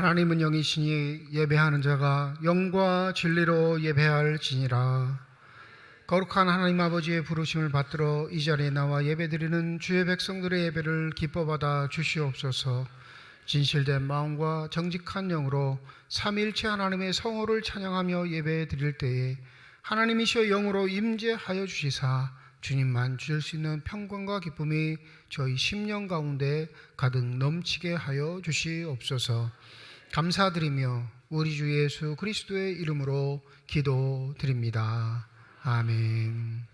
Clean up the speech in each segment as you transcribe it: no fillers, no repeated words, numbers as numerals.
하나님은 영이시니 예배하는 자가 영과 진리로 예배할지니라. 거룩한 하나님 아버지의 부르심을 받들어 이 자리에 나와 예배드리는 주의 백성들의 예배를 기뻐받아 주시옵소서. 진실된 마음과 정직한 영으로 삼위일체 하나님의 성호를 찬양하며 예배드릴 때에 하나님이시여 영으로 임재하여 주시사 주님만 주실 수 있는 평강과 기쁨이 저희 심령 가운데 가득 넘치게 하여 주시옵소서. 감사드리며 우리 주 예수 그리스도의 이름으로 기도드립니다. 아멘.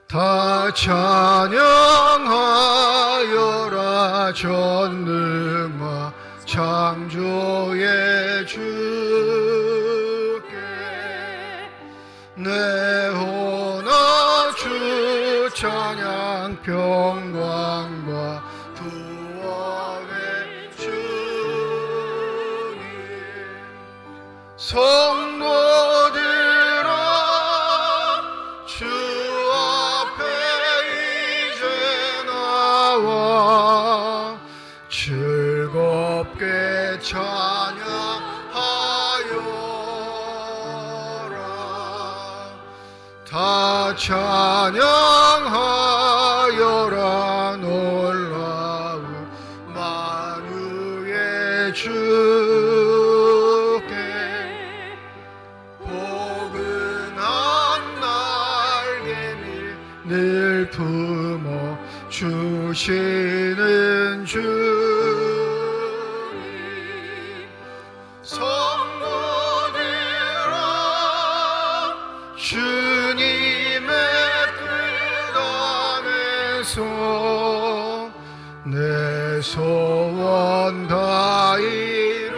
다 찬양하여라 전능하 창조의 주께 내 혼아 주 찬양 평강과 구원의 주님 성도들아 주 앞에 이제 나와 즐겁게 찬양하여라. 다 찬양하여라. 놀라운 만유의 주께 포근한 날개를 늘 품어 주시는 주님 성도들아 주님의 뜻 안에서 내 소원 다 이루리라.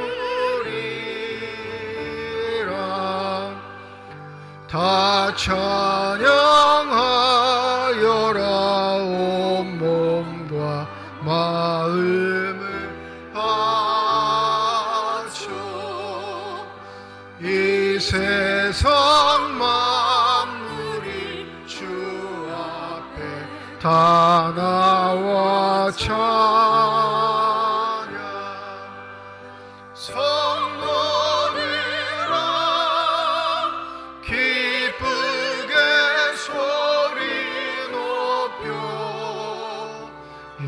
다 찬양하여라. 온몸과 마음을 바쳐 이 세상 만물이 주 앞에 다 나와 찬양 성도들아 기쁘게 소리 높여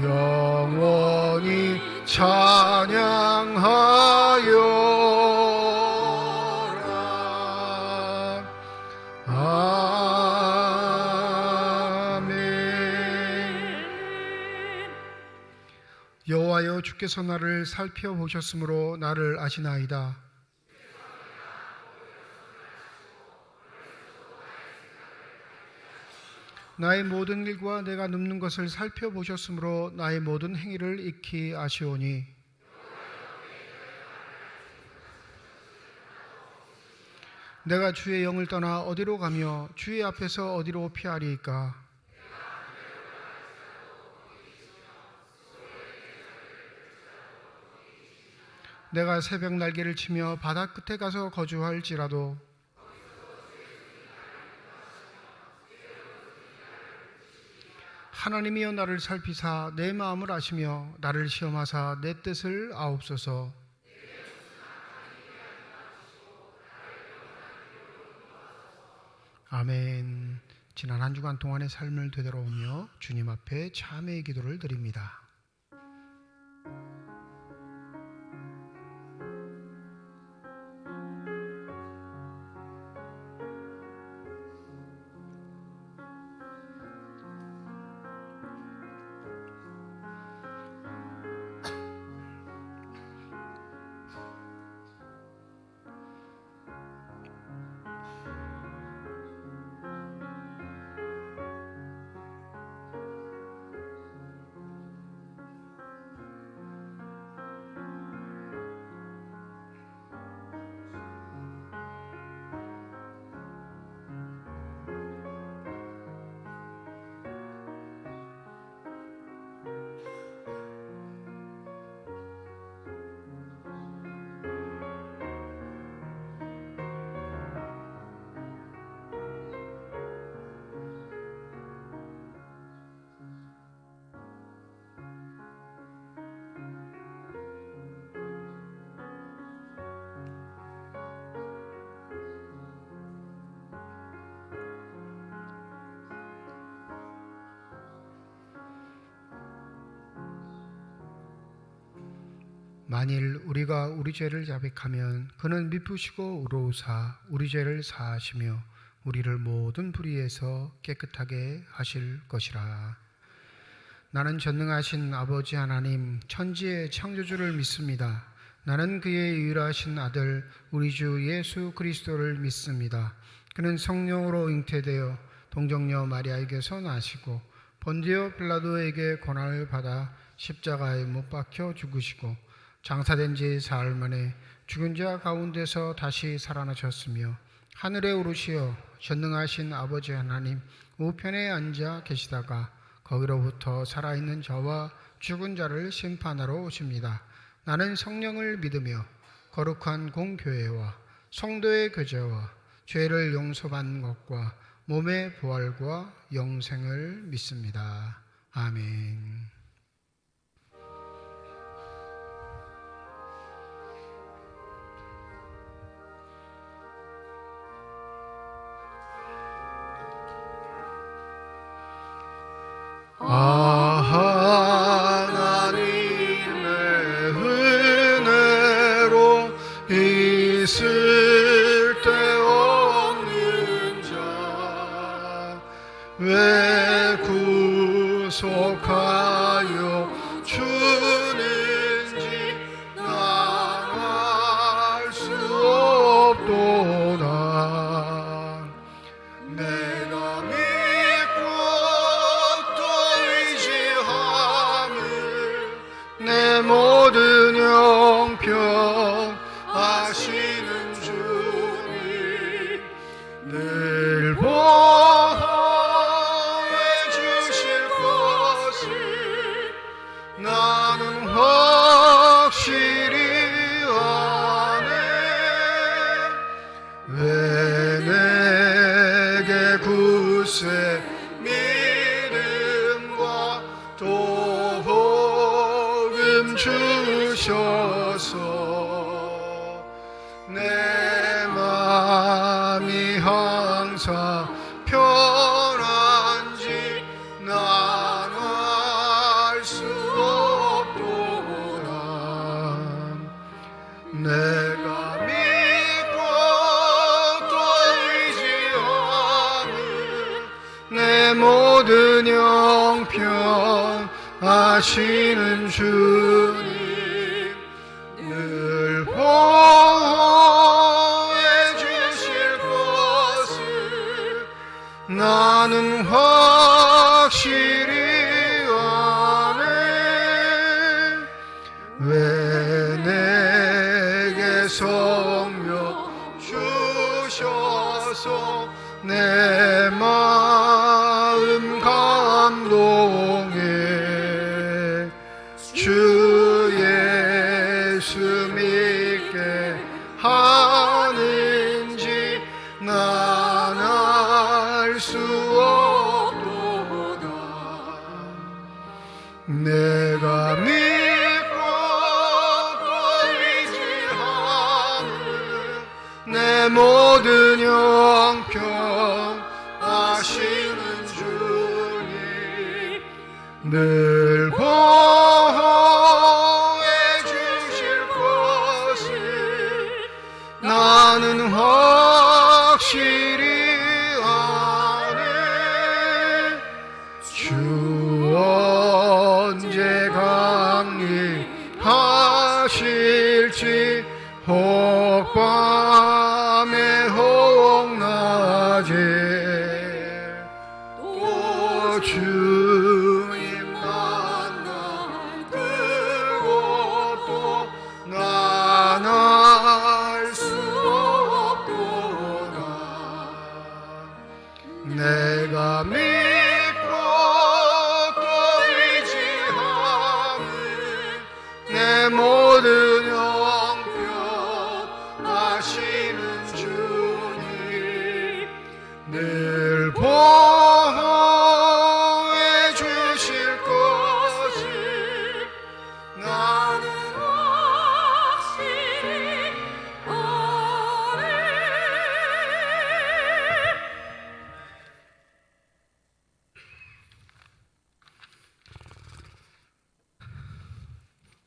영원히 찬양하여라. 아멘. 여호와여 주께서 나를 살펴보셨으므로 나를 아시나이다. 나의 모든 일과 내가 눕는 것을 살펴보셨으므로 나의 모든 행위를 익히 아시오니 내가 주의 영을 떠나 어디로 가며 주의 앞에서 어디로 피하리이까. 내가 새벽 날개를 치며 바다 끝에 가서 거주할지라도 하나님이여 나를 살피사 내 마음을 아시며 나를 시험하사 내 뜻을 아옵소서. 아멘. 지난 한 주간 동안의 삶을 되돌아오며 주님 앞에 참회의 기도를 드립니다. 만일 우리가 우리 죄를 자백하면 그는 미쁘시고 의로우사 우리 죄를 사하시며 우리를 모든 불의에서 깨끗하게 하실 것이라. 나는 전능하신 아버지 하나님 천지의 창조주를 믿습니다. 나는 그의 유일하신 아들 우리 주 예수 그리스도를 믿습니다. 그는 성령으로 잉태되어 동정녀 마리아에게서 나시고 본디오 빌라도에게 고난을 받아 십자가에 못 박혀 죽으시고 장사된 지 사흘 만에 죽은 자 가운데서 다시 살아나셨으며 하늘에 오르시어 전능하신 아버지 하나님 우편에 앉아 계시다가 거기로부터 살아있는 저와 죽은 자를 심판하러 오십니다. 나는 성령을 믿으며 거룩한 공교회와 성도의 교제와 죄를 용서받는 것과 몸의 부활과 영생을 믿습니다. 아멘. 하나님의 은혜로 있을 데 없는 자 왜 구속하여 주는지 난 알 수 없도다. 내가 믿고 또 의지함을 내 모든 형편 아시는 주님 늘 보호해 주실 것을 나는 확실히 아네. 왜 내게 굳세 믿음과 또 복음 주셔서 내 마음이 항상 편한지 난 알 수 없도다. 내가 믿고 또 의지함을 내 모든 형편 아시는 주님 늘 보호해 주실 것을 나는 확실히 아네. 왜 내게 성령 주셔서 내 마음 감동해 주 예수 믿게 하는지 난 알 수 없도다. 내가 믿고 또 의지함을 내 모든 형편 아시는 주님 늘 보호해 주실 것을 나는 확실히 아네. 주 언제 강림하실지 혹 밤에 혹 낮에 또 주님 만나 그것도 난 알 수 없도다. 내가 믿고 또 의지함을 내 모든 형편 아시는 주님 늘 보호해 주실 것을 나는 확실히 아네.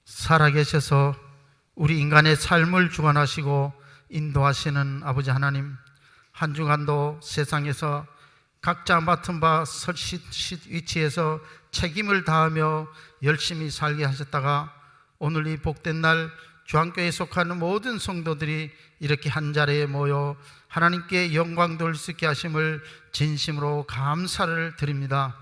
살아계셔서 우리 인간의 삶을 주관하시고 인도하시는 아버지 하나님, 한 주간도 세상에서 각자 맡은 바 위치에서 책임을 다하며 열심히 살게 하셨다가 오늘 이 복된 날 주안교회에 속하는 모든 성도들이 이렇게 한 자리에 모여 하나님께 영광 돌릴 수 있게 하심을 진심으로 감사를 드립니다.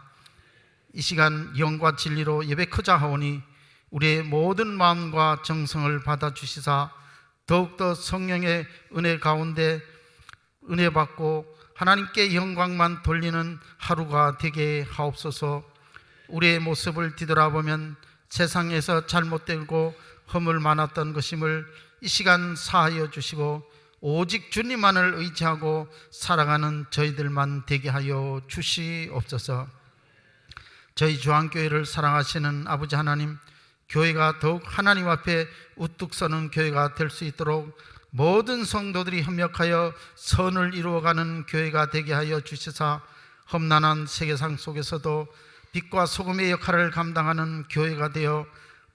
이 시간 영과 진리로 예배하자 하오니 우리의 모든 마음과 정성을 받아주시사 더욱더 성령의 은혜 가운데 은혜 받고 하나님께 영광만 돌리는 하루가 되게 하옵소서. 우리의 모습을 뒤돌아보면 세상에서 잘못되고 허물 많았던 것임을 이 시간 사하여 주시고 오직 주님만을 의지하고 살아가는 저희들만 되게 하여 주시옵소서. 저희 주안교회를 사랑하시는 아버지 하나님, 교회가 더욱 하나님 앞에 우뚝 서는 교회가 될 수 있도록 모든 성도들이 협력하여 선을 이루어가는 교회가 되게 하여 주시사 험난한 세계상 속에서도 빛과 소금의 역할을 감당하는 교회가 되어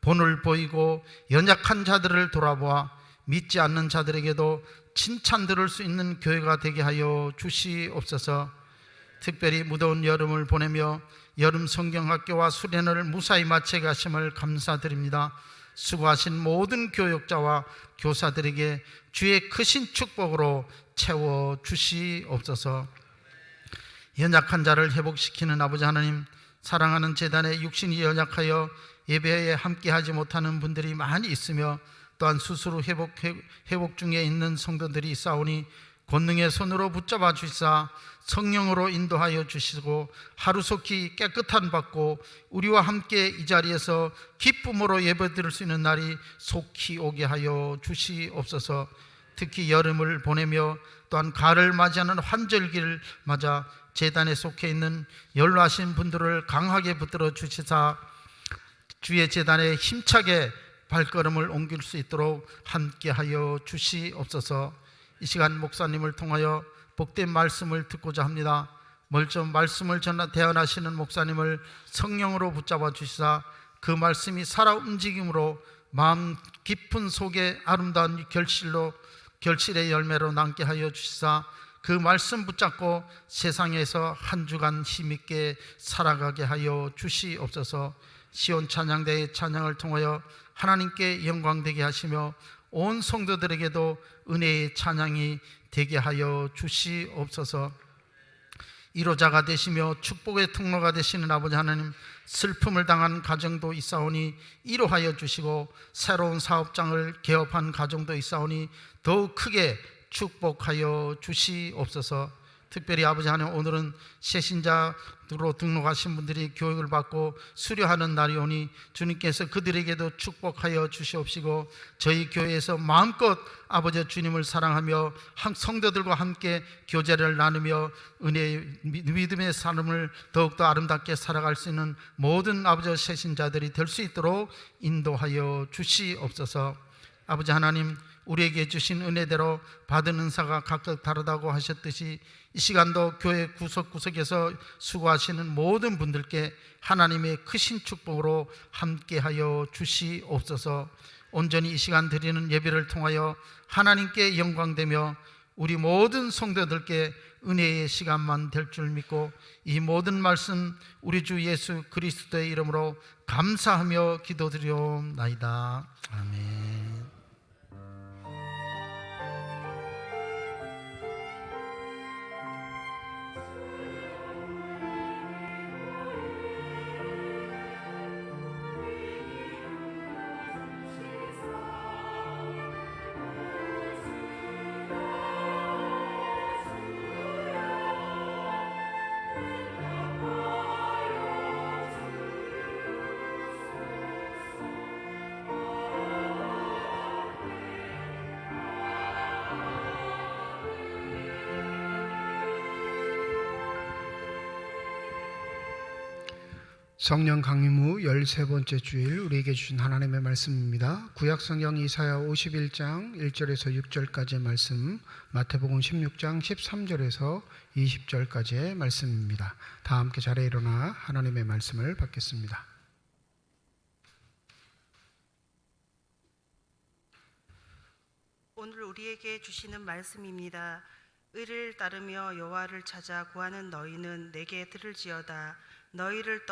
본을 보이고 연약한 자들을 돌아보아 믿지 않는 자들에게도 칭찬 들을 수 있는 교회가 되게 하여 주시옵소서. 특별히 무더운 여름을 보내며 여름 성경학교와 수련회를 무사히 마치게 하심을 감사드립니다. 수고하신 모든 교역자와 교사들에게 주의 크신 축복으로 채워 주시옵소서. 연약한 자를 회복시키는 아버지 하나님, 사랑하는 재단에 육신이 연약하여 예배에 함께하지 못하는 분들이 많이 있으며 또한 스스로 회복 중에 있는 성도들이 있사오니 권능의 손으로 붙잡아 주시사 성령으로 인도하여 주시고 하루속히 깨끗한 받고 우리와 함께 이 자리에서 기쁨으로 예배드릴 수 있는 날이 속히 오게 하여 주시옵소서. 특히 여름을 보내며 또한 가을을 맞이하는 환절기를 맞아 제단에 속해 있는 연로하신 분들을 강하게 붙들어 주시사 주의 제단에 힘차게 발걸음을 옮길 수 있도록 함께하여 주시옵소서. 이 시간 목사님을 통하여 복된 말씀을 듣고자 합니다. 먼저 말씀을 대언하시는 목사님을 성령으로 붙잡아 주시사 그 말씀이 살아 움직임으로 마음 깊은 속에 아름다운 결실의 열매로 남게 하여 주시사 그 말씀 붙잡고 세상에서 한 주간 힘있게 살아가게 하여 주시옵소서. 시온 찬양대의 찬양을 통하여 하나님께 영광되게 하시며 온 성도들에게도 은혜의 찬양이 되게 하여 주시옵소서. 이로자가 되시며 축복의 통로가 되시는 아버지 하나님, 슬픔을 당한 가정도 있사오니 이로하여 주시고 새로운 사업장을 개업한 가정도 있사오니 더욱 크게 축복하여 주시옵소서. 특별히 아버지 하나님, 오늘은 새신자로 등록하신 분들이 교육을 받고 수료하는 날이 오니 주님께서 그들에게도 축복하여 주시옵시고 저희 교회에서 마음껏 아버지 주님을 사랑하며 성도들과 함께 교제를 나누며 믿음의 삶을 더욱더 아름답게 살아갈 수 있는 모든 아버지 새신자들이 될 수 있도록 인도하여 주시옵소서. 아버지 하나님, 우리에게 주신 은혜대로 받은 은사가 각각 다르다고 하셨듯이 이 시간도 교회 구석구석에서 수고하시는 모든 분들께 하나님의 크신 축복으로 함께하여 주시옵소서. 온전히 이 시간 드리는 예배를 통하여 하나님께 영광되며 우리 모든 성도들께 은혜의 시간만 될 줄 믿고 이 모든 말씀 우리 주 예수 그리스도의 이름으로 감사하며 기도드리옵나이다. 아멘. 성령 강림 후 13번째 주일 우리에게 주신 하나님의 말씀입니다. 구약성경 이사야 51장 1절에서 6절까지의 말씀, 마태복음 16장 13절에서 20절까지의 말씀입니다. 다 함께 자리에 일어나 하나님의 말씀을 받겠습니다. 오늘 우리에게 주시는 말씀입니다. 의를 따르며 여호와를 찾아 구하는 너희는 내게 들을지어다. 너희를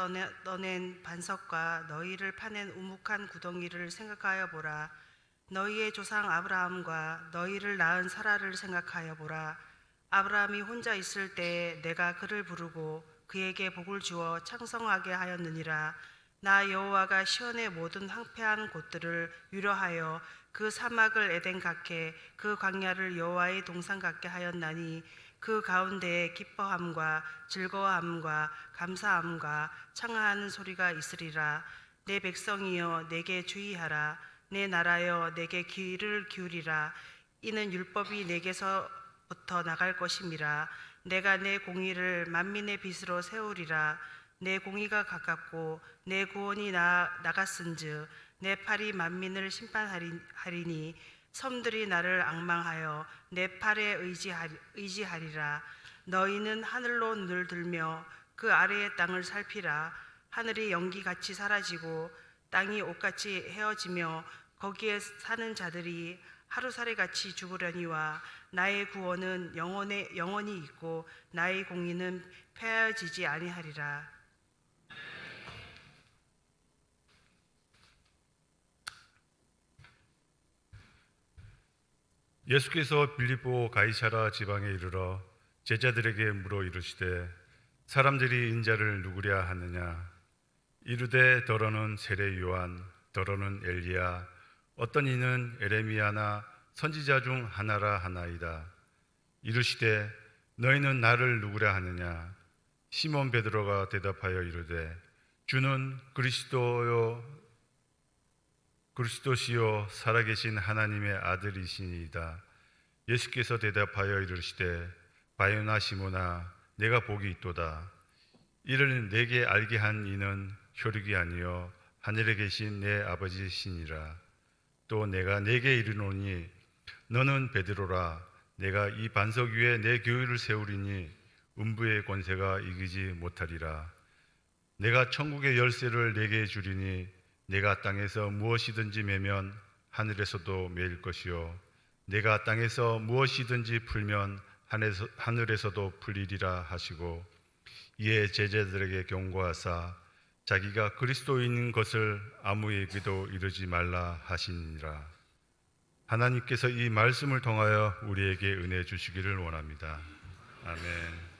떠낸 반석과 너희를 파낸 우묵한 구덩이를 생각하여 보라. 너희의 조상 아브라함과 너희를 낳은 사라를 생각하여 보라. 아브라함이 혼자 있을 때에 내가 그를 부르고 그에게 복을 주어 창성하게 하였느니라. 나 여호와가 시온의 모든 황폐한 곳들을 위로하여 그 사막을 에덴 같게 그 광야를 여호와의 동산 같게 하였나니 그 가운데에 기뻐함과 즐거워함과 감사함과 창하하는 소리가 있으리라. 내 백성이여 내게 주의하라. 내 나라여 내게 귀를 기울이라. 이는 율법이 내게서부터 나갈 것임이라. 내가 내 공의를 만민의 빛으로 세우리라. 내 공의가 가깝고 내 구원이 나갔은즉 내 팔이 만민을 심판하리니 섬들이 나를 앙망하여 내 팔에 의지하리라. 너희는 하늘로 눈을 들며 그 아래의 땅을 살피라. 하늘이 연기같이 사라지고 땅이 옷같이 헤어지며 거기에 사는 자들이 하루살이같이 죽으려니와 나의 구원은 영원히 있고 나의 공의는 폐하여지지 아니하리라. 예수께서 빌립보 가이사라 지방에 이르러 제자들에게 물어 이르시되 사람들이 인자를 누구랴 하느냐. 이르되 더러는 세례 요한, 더러는 엘리야, 어떤 이는 에레미야나 선지자 중 하나라 하나이다. 이르시되 너희는 나를 누구랴 하느냐. 시몬 베드로가 대답하여 이르되 주는 그리스도시요 살아계신 하나님의 아들이시니이다. 예수께서 대답하여 이르시되 바요나 시몬아, 내가 복이 있도다. 이를 내게 알게 한 이는 혈육이 아니요 하늘에 계신 내 아버지시니라. 또 내가 내게 이르노니 너는 베드로라. 내가 이 반석 위에 내 교회를 세우리니 음부의 권세가 이기지 못하리라. 내가 천국의 열쇠를 내게 주리니 내가 땅에서 무엇이든지 매면 하늘에서도 매일 것이요 내가 땅에서 무엇이든지 풀면 하늘에서도 풀리리라 하시고, 이에 제자들에게 경고하사 자기가 그리스도인 것을 아무에게도 이르지 말라 하시니라. 하나님께서 이 말씀을 통하여 우리에게 은혜 주시기를 원합니다. 아멘.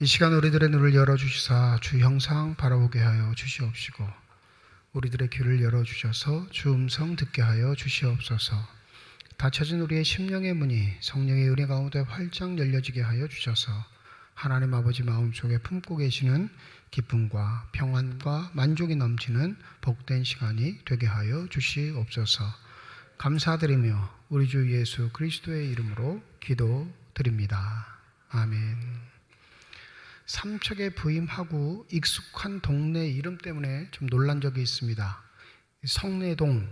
이 시간 우리들의 눈을 열어주시사 주 형상 바라보게 하여 주시옵시고 우리들의 귀를 열어주셔서 주 음성 듣게 하여 주시옵소서. 닫혀진 우리의 심령의 문이 성령의 은혜 가운데 활짝 열려지게 하여 주셔서 하나님 아버지 마음속에 품고 계시는 기쁨과 평안과 만족이 넘치는 복된 시간이 되게 하여 주시옵소서. 감사드리며 우리 주 예수 그리스도의 이름으로 기도드립니다. 아멘. 삼척에 부임하고 익숙한 동네 이름 때문에 좀 놀란 적이 있습니다. 성내동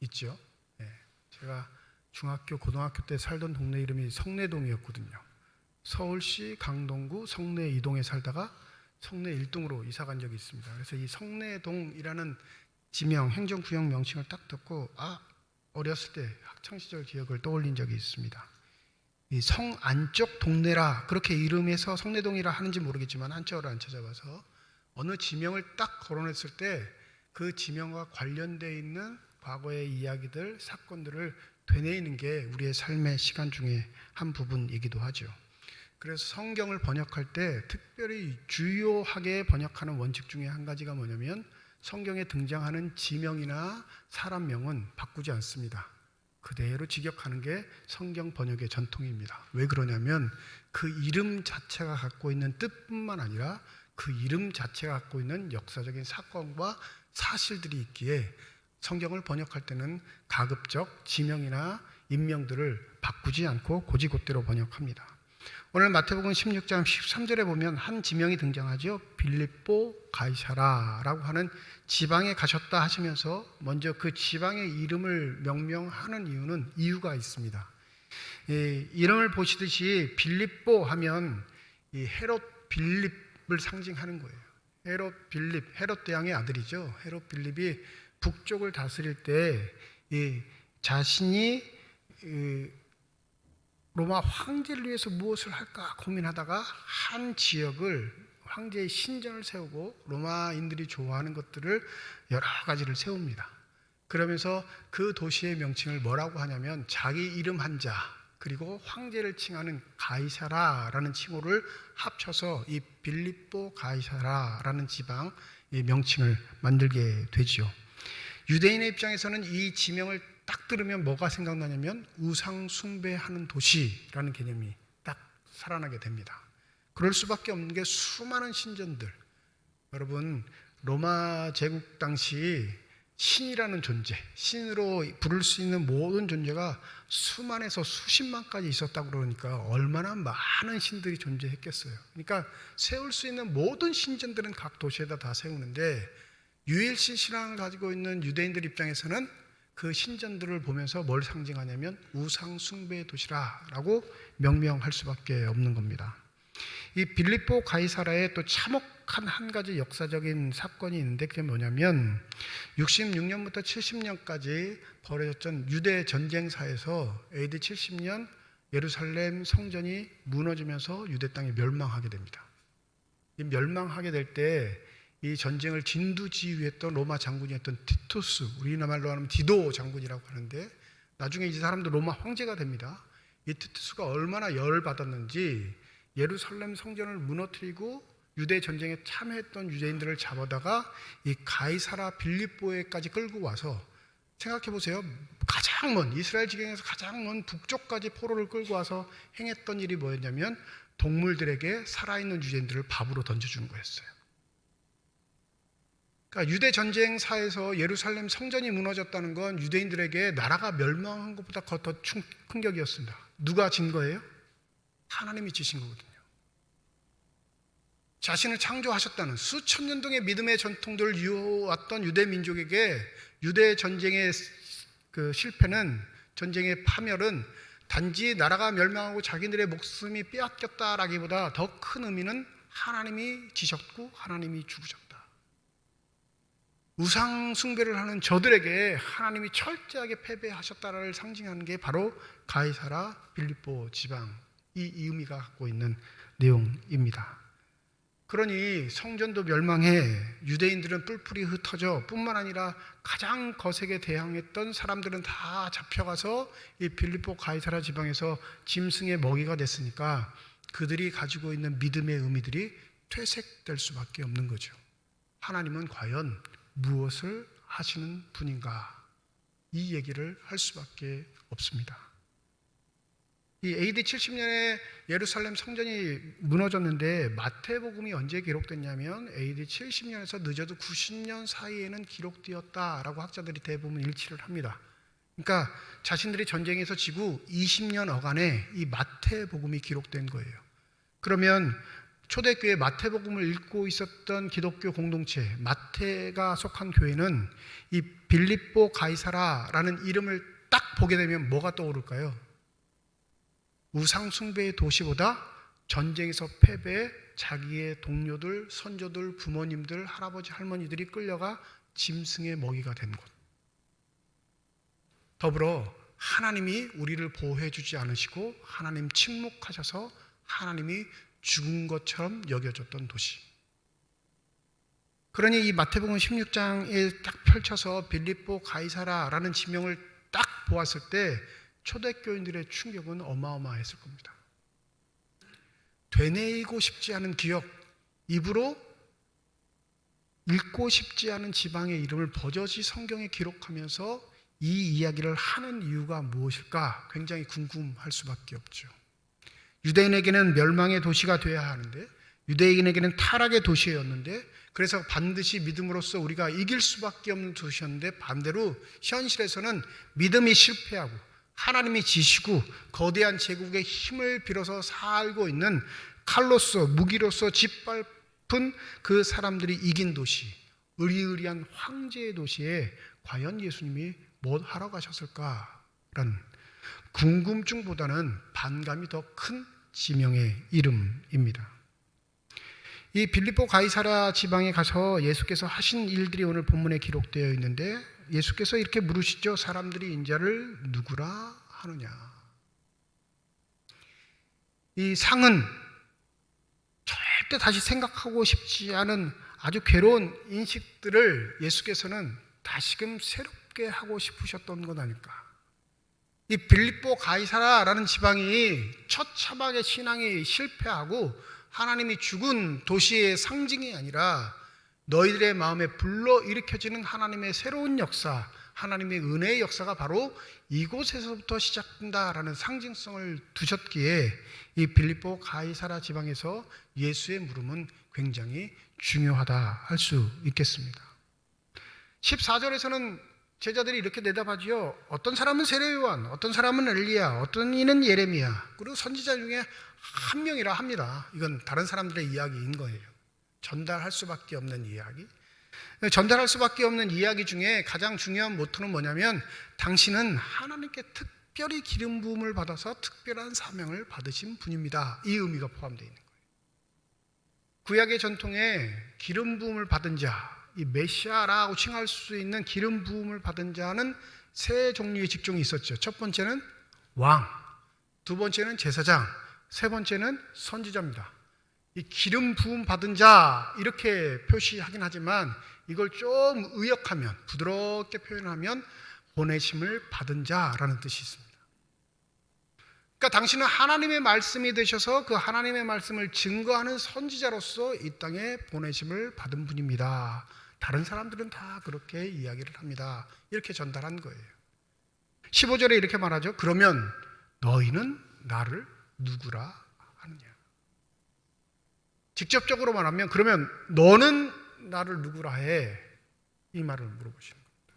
있죠? 네. 제가 중학교, 고등학교 때 살던 동네 이름이 성내동이었거든요. 서울시 강동구 성내 2동에 살다가 성내 1동으로 이사 간 적이 있습니다. 그래서 이 성내동이라는 지명, 행정구역 명칭을 딱 듣고 어렸을 때 학창시절 기억을 떠올린 적이 있습니다. 이 성 안쪽 동네라 그렇게 이름해서 성내동이라 하는지 모르겠지만 한자어를 안 찾아봐서 어느 지명을 딱 거론했을 때 그 지명과 관련되어 있는 과거의 이야기들, 사건들을 되뇌이는 게 우리의 삶의 시간 중에 한 부분이기도 하죠. 그래서 성경을 번역할 때 특별히 주요하게 번역하는 원칙 중에 한 가지가 뭐냐면 성경에 등장하는 지명이나 사람명은 바꾸지 않습니다. 그대로 직역하는 게 성경 번역의 전통입니다. 왜 그러냐면 그 이름 자체가 갖고 있는 뜻뿐만 아니라 그 이름 자체가 갖고 있는 역사적인 사건과 사실들이 있기에 성경을 번역할 때는 가급적 지명이나 인명들을 바꾸지 않고 곧이곧대로 번역합니다. 오늘 마태복음 16장 13절에 보면 한 지명이 등장하죠. 빌립보 가이사라라고 하는 지방에 가셨다 하시면서 먼저 그 지방의 이름을 명명하는 이유가 있습니다. 이름을 보시듯이 빌립보 하면 이 헤롯 빌립을 상징하는 거예요. 헤롯 빌립, 헤롯 대왕의 아들이죠. 헤롯 빌립이 북쪽을 다스릴 때 자신이 로마 황제를 위해서 무엇을 할까 고민하다가 한 지역을 황제의 신전을 세우고 로마인들이 좋아하는 것들을 여러 가지를 세웁니다. 그러면서 그 도시의 명칭을 뭐라고 하냐면 자기 이름 한자 그리고 황제를 칭하는 가이사라라는 칭호를 합쳐서 이 빌립보 가이사라라는 지방의 명칭을 만들게 되죠. 유대인의 입장에서는 이 지명을 딱 들으면 뭐가 생각나냐면 우상 숭배하는 도시라는 개념이 딱 살아나게 됩니다. 그럴 수밖에 없는 게 수많은 신전들. 여러분 로마 제국 당시 신이라는 존재, 신으로 부를 수 있는 모든 존재가 수만에서 수십만까지 있었다고 그러니까 얼마나 많은 신들이 존재했겠어요. 그러니까 세울 수 있는 모든 신전들은 각 도시에다 다 세우는데 유일신 신앙을 가지고 있는 유대인들 입장에서는 그 신전들을 보면서 뭘 상징하냐면 우상 숭배의 도시라라고 명명할 수밖에 없는 겁니다. 이 빌립보 가이사라에 또 참혹한 한 가지 역사적인 사건이 있는데 그게 뭐냐면 66년부터 70년까지 벌어졌던 유대 전쟁사에서 AD 70년 예루살렘 성전이 무너지면서 유대 땅이 멸망하게 됩니다. 이 멸망하게 될 때 이 전쟁을 진두지휘했던 로마 장군이었던 티투스, 우리나라로 하면 디도 장군이라고 하는데 나중에 이 사람도 로마 황제가 됩니다. 이 티투스가 얼마나 열받았는지 예루살렘 성전을 무너뜨리고 유대 전쟁에 참여했던 유대인들을 잡아다가 이 가이사라 빌립보에까지 끌고 와서 생각해 보세요. 가장 먼 이스라엘 지경에서 가장 먼 북쪽까지 포로를 끌고 와서 행했던 일이 뭐였냐면 동물들에게 살아있는 유대인들을 밥으로 던져주는 거였어요. 그러니까 유대 전쟁사에서 예루살렘 성전이 무너졌다는 건 유대인들에게 나라가 멸망한 것보다 더 큰 격이었습니다. 누가 진 거예요? 하나님이 지신 거거든요. 자신을 창조하셨다는 수천 년 동의 믿음의 전통들을 이어왔던 유대 민족에게 유대 전쟁의 그 실패는, 전쟁의 파멸은 단지 나라가 멸망하고 자기들의 목숨이 빼앗겼다라기보다 더 큰 의미는 하나님이 지셨고 하나님이 죽으셨다. 우상 숭배를 하는 저들에게 하나님이 철저하게 패배하셨다를 상징하는 게 바로 가이사라 빌립보 지방, 이 의미가 갖고 있는 내용입니다. 그러니 성전도 멸망해 유대인들은 뿔뿔이 흩어져 뿐만 아니라 가장 거세게 대항했던 사람들은 다 잡혀가서 이 빌립보 가이사라 지방에서 짐승의 먹이가 됐으니까 그들이 가지고 있는 믿음의 의미들이 퇴색될 수밖에 없는 거죠. 하나님은 과연 무엇을 하시는 분인가? 이 얘기를 할 수밖에 없습니다. 이 AD 70년에 예루살렘 성전이 무너졌는데 마태복음이 언제 기록됐냐면 AD 70년에서 늦어도 90년 사이에는 기록되었다라고 학자들이 대부분 일치를 합니다. 그러니까 자신들이 전쟁에서 지고 20년 어간에 이 마태복음이 기록된 거예요. 그러면 초대교회 마태복음을 읽고 있었던 기독교 공동체, 마태가 속한 교회는 이 빌립보 가이사라라는 이름을 딱 보게 되면 뭐가 떠오를까요? 우상숭배의 도시보다 전쟁에서 패배해 자기의 동료들, 선조들, 부모님들, 할아버지, 할머니들이 끌려가 짐승의 먹이가 된 곳. 더불어 하나님이 우리를 보호해 주지 않으시고 하나님 침묵하셔서 하나님이 죽은 것처럼 여겨졌던 도시. 그러니 이 마태복음 16장에 딱 펼쳐서 빌립보 가이사라라는 지명을 딱 보았을 때 초대교인들의 충격은 어마어마했을 겁니다. 되뇌이고 싶지 않은 기억, 입으로 읽고 싶지 않은 지방의 이름을 버젓이 성경에 기록하면서 이 이야기를 하는 이유가 무엇일까? 굉장히 궁금할 수밖에 없죠. 유대인에게는 멸망의 도시가 되어야 하는데, 유대인에게는 타락의 도시였는데, 그래서 반드시 믿음으로써 우리가 이길 수밖에 없는 도시였는데, 반대로 현실에서는 믿음이 실패하고 하나님이 지시고 거대한 제국의 힘을 빌어서 살고 있는 칼로서, 무기로서 짓밟은 그 사람들이 이긴 도시, 의리의리한 황제의 도시에 과연 예수님이 뭐 하러 가셨을까라는 궁금증보다는 반감이 더 큰 지명의 이름입니다. 이 빌립보 가이사라 지방에 가서 예수께서 하신 일들이 오늘 본문에 기록되어 있는데, 예수께서 이렇게 물으시죠. 사람들이 인자를 누구라 하느냐. 이 상은 절대 다시 생각하고 싶지 않은 아주 괴로운 인식들을 예수께서는 다시금 새롭게 하고 싶으셨던 것 아닐까. 이 빌립보 가이사라라는 지방이 처참하게 신앙이 실패하고 하나님이 죽은 도시의 상징이 아니라 너희들의 마음에 불러일으켜지는 하나님의 새로운 역사, 하나님의 은혜의 역사가 바로 이곳에서부터 시작된다라는 상징성을 두셨기에 이 빌립보 가이사라 지방에서 예수의 물음은 굉장히 중요하다 할 수 있겠습니다. 14절에서는 제자들이 이렇게 대답하지요. 어떤 사람은 세례요한, 어떤 사람은 엘리야, 어떤 이는 예레미야, 그리고 선지자 중에 한 명이라 합니다. 이건 다른 사람들의 이야기인 거예요. 전달할 수밖에 없는 이야기. 전달할 수밖에 없는 이야기 중에 가장 중요한 모토는 뭐냐면, 당신은 하나님께 특별히 기름 부음을 받아서 특별한 사명을 받으신 분입니다. 이 의미가 포함되어 있는 거예요. 구약의 전통에 기름 부음을 받은 자, 이 메시아라고 칭할 수 있는 기름 부음을 받은 자는 세 종류의 직종이 있었죠. 첫 번째는 왕, 두 번째는 제사장, 세 번째는 선지자입니다. 이 기름 부음 받은 자 이렇게 표시하긴 하지만 이걸 좀 의역하면, 부드럽게 표현하면 보내심을 받은 자라는 뜻이 있습니다. 그러니까 당신은 하나님의 말씀이 되셔서 그 하나님의 말씀을 증거하는 선지자로서 이 땅에 보내심을 받은 분입니다. 다른 사람들은 다 그렇게 이야기를 합니다. 이렇게 전달한 거예요. 15절에 이렇게 말하죠. 그러면 너희는 나를 누구라 하느냐. 직접적으로 말하면 그러면 너는 나를 누구라 해? 이 말을 물어보시는 겁니다.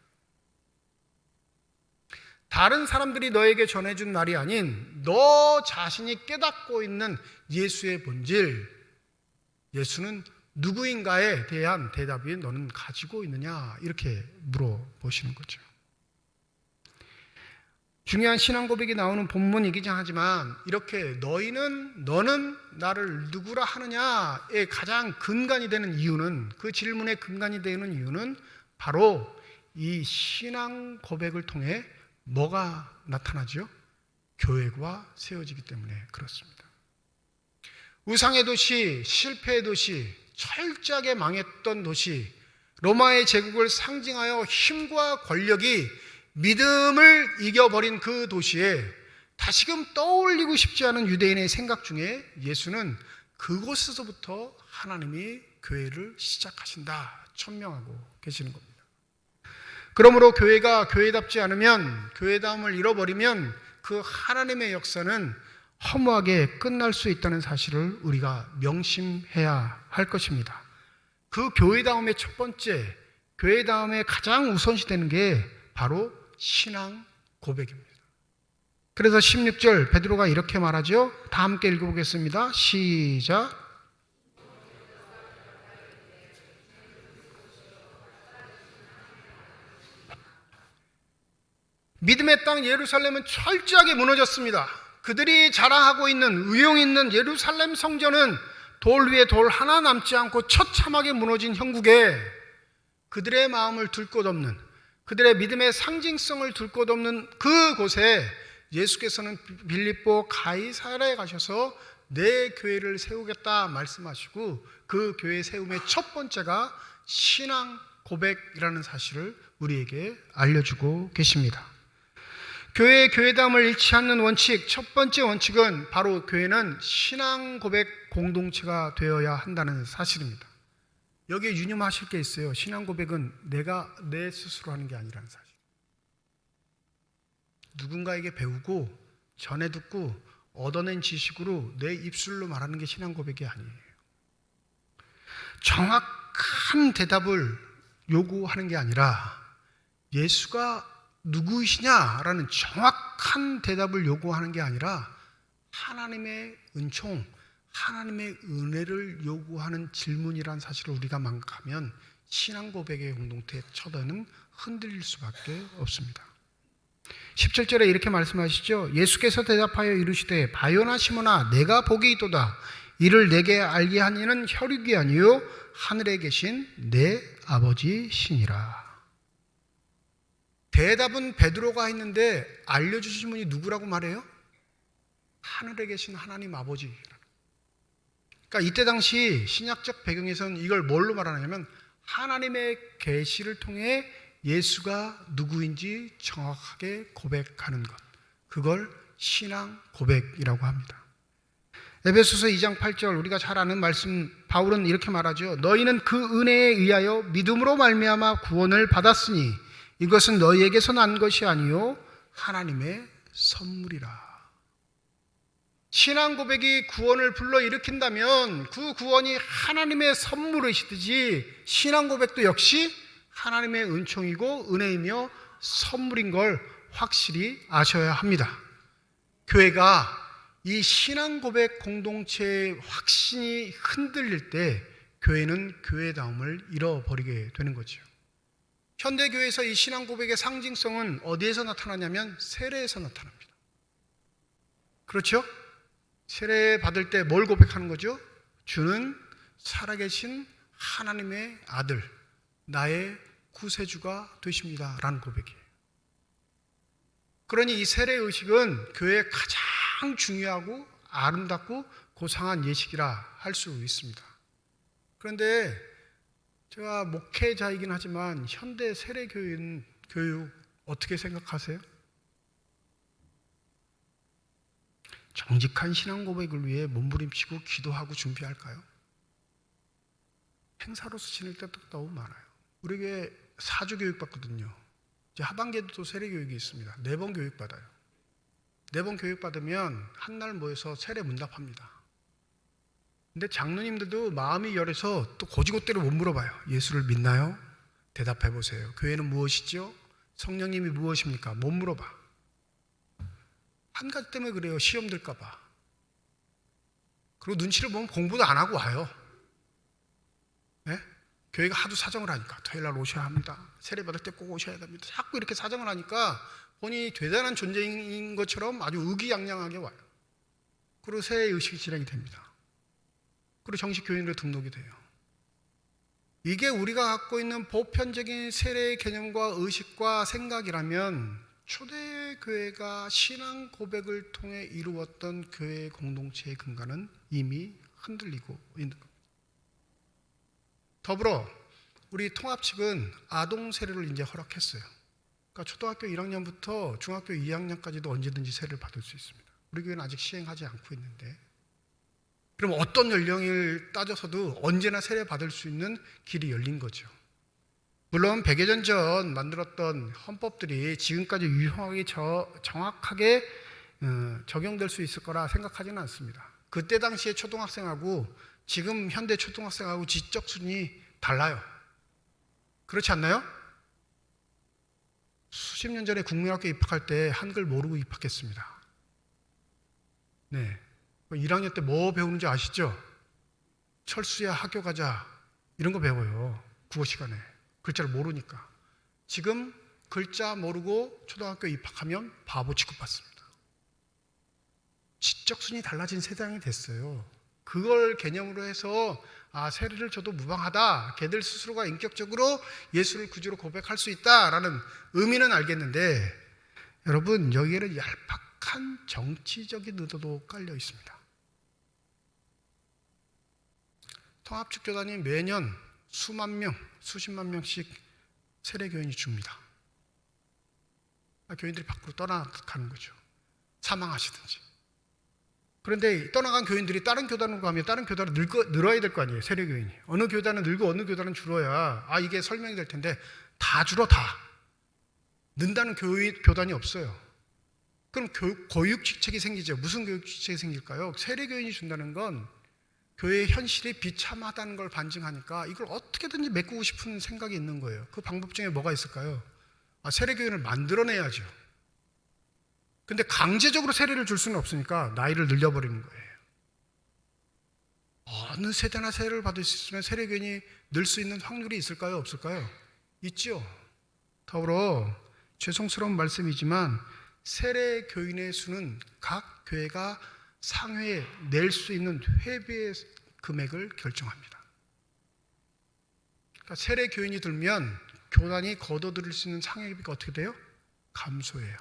다른 사람들이 너에게 전해준 말이 아닌 너 자신이 깨닫고 있는 예수의 본질, 예수는 누구인가에 대한 대답이 너는 가지고 있느냐, 이렇게 물어보시는 거죠. 중요한 신앙 고백이 나오는 본문이긴 하지만 이렇게 너는 나를 누구라 하느냐의 가장 근간이 되는 이유는, 그 질문의 근간이 되는 이유는 바로 이 신앙 고백을 통해 뭐가 나타나죠? 교회가 세워지기 때문에 그렇습니다. 우상의 도시, 실패의 도시, 철저하게 망했던 도시, 로마의 제국을 상징하여 힘과 권력이 믿음을 이겨버린 그 도시에 다시금 떠올리고 싶지 않은 유대인의 생각 중에 예수는 그곳에서부터 하나님이 교회를 시작하신다 천명하고 계시는 겁니다. 그러므로 교회가 교회답지 않으면, 교회다움을 잃어버리면 그 하나님의 역사는 허무하게 끝날 수 있다는 사실을 우리가 명심해야 할 것입니다. 그 교회다움의 첫 번째, 교회다움에 가장 우선시되는 게 바로 신앙 고백입니다. 그래서 16절 베드로가 이렇게 말하죠. 다 함께 읽어보겠습니다. 시작. 믿음의 땅 예루살렘은 철저하게 무너졌습니다. 그들이 자랑하고 있는 의용 있는 예루살렘 성전은 돌 위에 돌 하나 남지 않고 처참하게 무너진 형국에 그들의 마음을 둘 곳 없는, 그들의 믿음의 상징성을 둘 곳 없는 그곳에 예수께서는 빌립보 가이사랴에 가셔서 내 교회를 세우겠다 말씀하시고, 그 교회 세움의 첫 번째가 신앙 고백이라는 사실을 우리에게 알려주고 계십니다. 교회의 교회다움을 잃지 않는 원칙, 첫 번째 원칙은 바로 교회는 신앙 고백 공동체가 되어야 한다는 사실입니다. 여기에 유념하실 게 있어요. 신앙 고백은 내가 내 스스로 하는 게 아니라는 사실. 누군가에게 배우고 전해 듣고 얻어낸 지식으로 내 입술로 말하는 게 신앙 고백이 아니에요. 정확한 대답을 요구하는 게 아니라 예수가 누구이시냐라는 정확한 대답을 요구하는 게 아니라 하나님의 은총, 하나님의 은혜를 요구하는 질문이라는 사실을 우리가 망각하면 신앙 고백의 공동체의 첫에는 흔들릴 수밖에 없습니다. 17절에 이렇게 말씀하시죠. 예수께서 대답하여 이르시되 바요나 시몬아 내가 복이 있도다. 이를 내게 알게 한 이는 혈육이 아니요 하늘에 계신 내 아버지시니라. 대답은 베드로가 했는데 알려주신 분이 누구라고 말해요? 하늘에 계신 하나님 아버지. 그러니까 이때 당시 신약적 배경에서는 이걸 뭘로 말하냐면 하나님의 계시를 통해 예수가 누구인지 정확하게 고백하는 것, 그걸 신앙 고백이라고 합니다. 에베소서 2장 8절 우리가 잘 아는 말씀, 바울은 이렇게 말하죠. 너희는 그 은혜에 의하여 믿음으로 말미암아 구원을 받았으니 이것은 너희에게서 난 것이 아니요 하나님의 선물이라. 신앙 고백이 구원을 불러일으킨다면 그 구원이 하나님의 선물이시듯이 신앙 고백도 역시 하나님의 은총이고 은혜이며 선물인 걸 확실히 아셔야 합니다. 교회가 이 신앙 고백 공동체의 확신이 흔들릴 때 교회는 교회다움을 잃어버리게 되는 거죠. 현대교회에서 이 신앙 고백의 상징성은 어디에서 나타나냐면 세례에서 나타납니다. 그렇죠? 세례 받을 때 뭘 고백하는 거죠? 주는 살아계신 하나님의 아들, 나의 구세주가 되십니다 라는 고백이에요. 그러니 이 세례의식은 교회의 가장 중요하고 아름답고 고상한 예식이라 할 수 있습니다. 그런데 제가 목회자이긴 하지만 현대 세례교육 어떻게 생각하세요? 정직한 신앙 고백을 위해 몸부림치고 기도하고 준비할까요? 행사로서 지낼 때도 너무 많아요. 우리에게 사주 교육 받거든요. 이제 하반기에도 세례 교육이 있습니다. 4번 교육 받아요. 4번 교육 받으면 한날 모여서 세례 문답합니다. 근데 장로님들도 마음이 열해서 또 고지고대로 못 물어봐요. 예수를 믿나요? 대답해 보세요. 교회는 무엇이죠? 성령님이 무엇입니까? 못 물어봐. 한 가지 때문에 그래요. 시험 들까 봐. 그리고 눈치를 보면 공부도 안 하고 와요. 네? 교회가 하도 사정을 하니까 토요일 날 오셔야 합니다. 세례 받을 때 꼭 오셔야 됩니다. 자꾸 이렇게 사정을 하니까 본인이 대단한 존재인 것처럼 아주 의기양양하게 와요. 그리고 세례 의식이 진행이 됩니다. 그리고 정식 교인으로 등록이 돼요. 이게 우리가 갖고 있는 보편적인 세례의 개념과 의식과 생각이라면 초대교회가 신앙 고백을 통해 이루었던 교회 공동체의 근간은 이미 흔들리고 있는 겁니다. 더불어 우리 통합 측은 아동 세례를 이제 허락했어요. 그러니까 그러니까 초등학교 1학년부터 중학교 2학년까지도 언제든지 세례를 받을 수 있습니다. 우리 교회는 아직 시행하지 않고 있는데, 그럼 어떤 연령을 따져서도 언제나 세례 받을 수 있는 길이 열린 거죠. 물론 100여 년 전 만들었던 헌법들이 지금까지 유효하게 정확하게 적용될 수 있을 거라 생각하지는 않습니다. 그때 당시에 초등학생하고 지금 현대 초등학생하고 지적 수준이 달라요. 그렇지 않나요? 수십 년 전에 국민학교 입학할 때 한글 모르고 입학했습니다. 네, 1학년 때 뭐 배우는지 아시죠? 철수야 학교 가자 이런 거 배워요. 국어 시간에. 글자를 모르니까. 지금 글자 모르고 초등학교 입학하면 바보 취급받습니다. 지적 수준이 달라진 세상이 됐어요. 그걸 개념으로 해서 세례를 줘도 무방하다, 걔들 스스로가 인격적으로 예수를 구주로 고백할 수 있다라는 의미는 알겠는데, 여러분 여기에는 얄팍한 정치적인 의도도 깔려 있습니다. 통합축교단이 매년 수만 명, 수십만 명씩 세례교인이 줍니다. 교인들이 밖으로 떠나가는 거죠. 사망하시든지. 그런데 떠나간 교인들이 다른 교단으로 가면 다른 교단은 늘어야 될 거 아니에요. 세례교인이. 어느 교단은 늘고 어느 교단은 줄어야 이게 설명이 될 텐데, 다 줄어 다. 는다는 교단이 없어요. 그럼 교육직책이 생기죠. 무슨 교육직책이 생길까요? 세례교인이 준다는 건 교회의 현실이 비참하다는 걸 반증하니까 이걸 어떻게든지 메꾸고 싶은 생각이 있는 거예요. 그 방법 중에 뭐가 있을까요? 세례교인을 만들어내야죠. 근데 강제적으로 세례를 줄 수는 없으니까 나이를 늘려버리는 거예요. 어느 세대나 세례를 받을 수 있으면 세례교인이 늘 수 있는 확률이 있을까요? 없을까요? 있죠. 더불어 죄송스러운 말씀이지만 세례교인의 수는 각 교회가 상회에 낼 수 있는 회비의 금액을 결정합니다. 그러니까 세례교인이 들면 교단이 거둬들일 수 있는 상회비가 어떻게 돼요? 감소해요.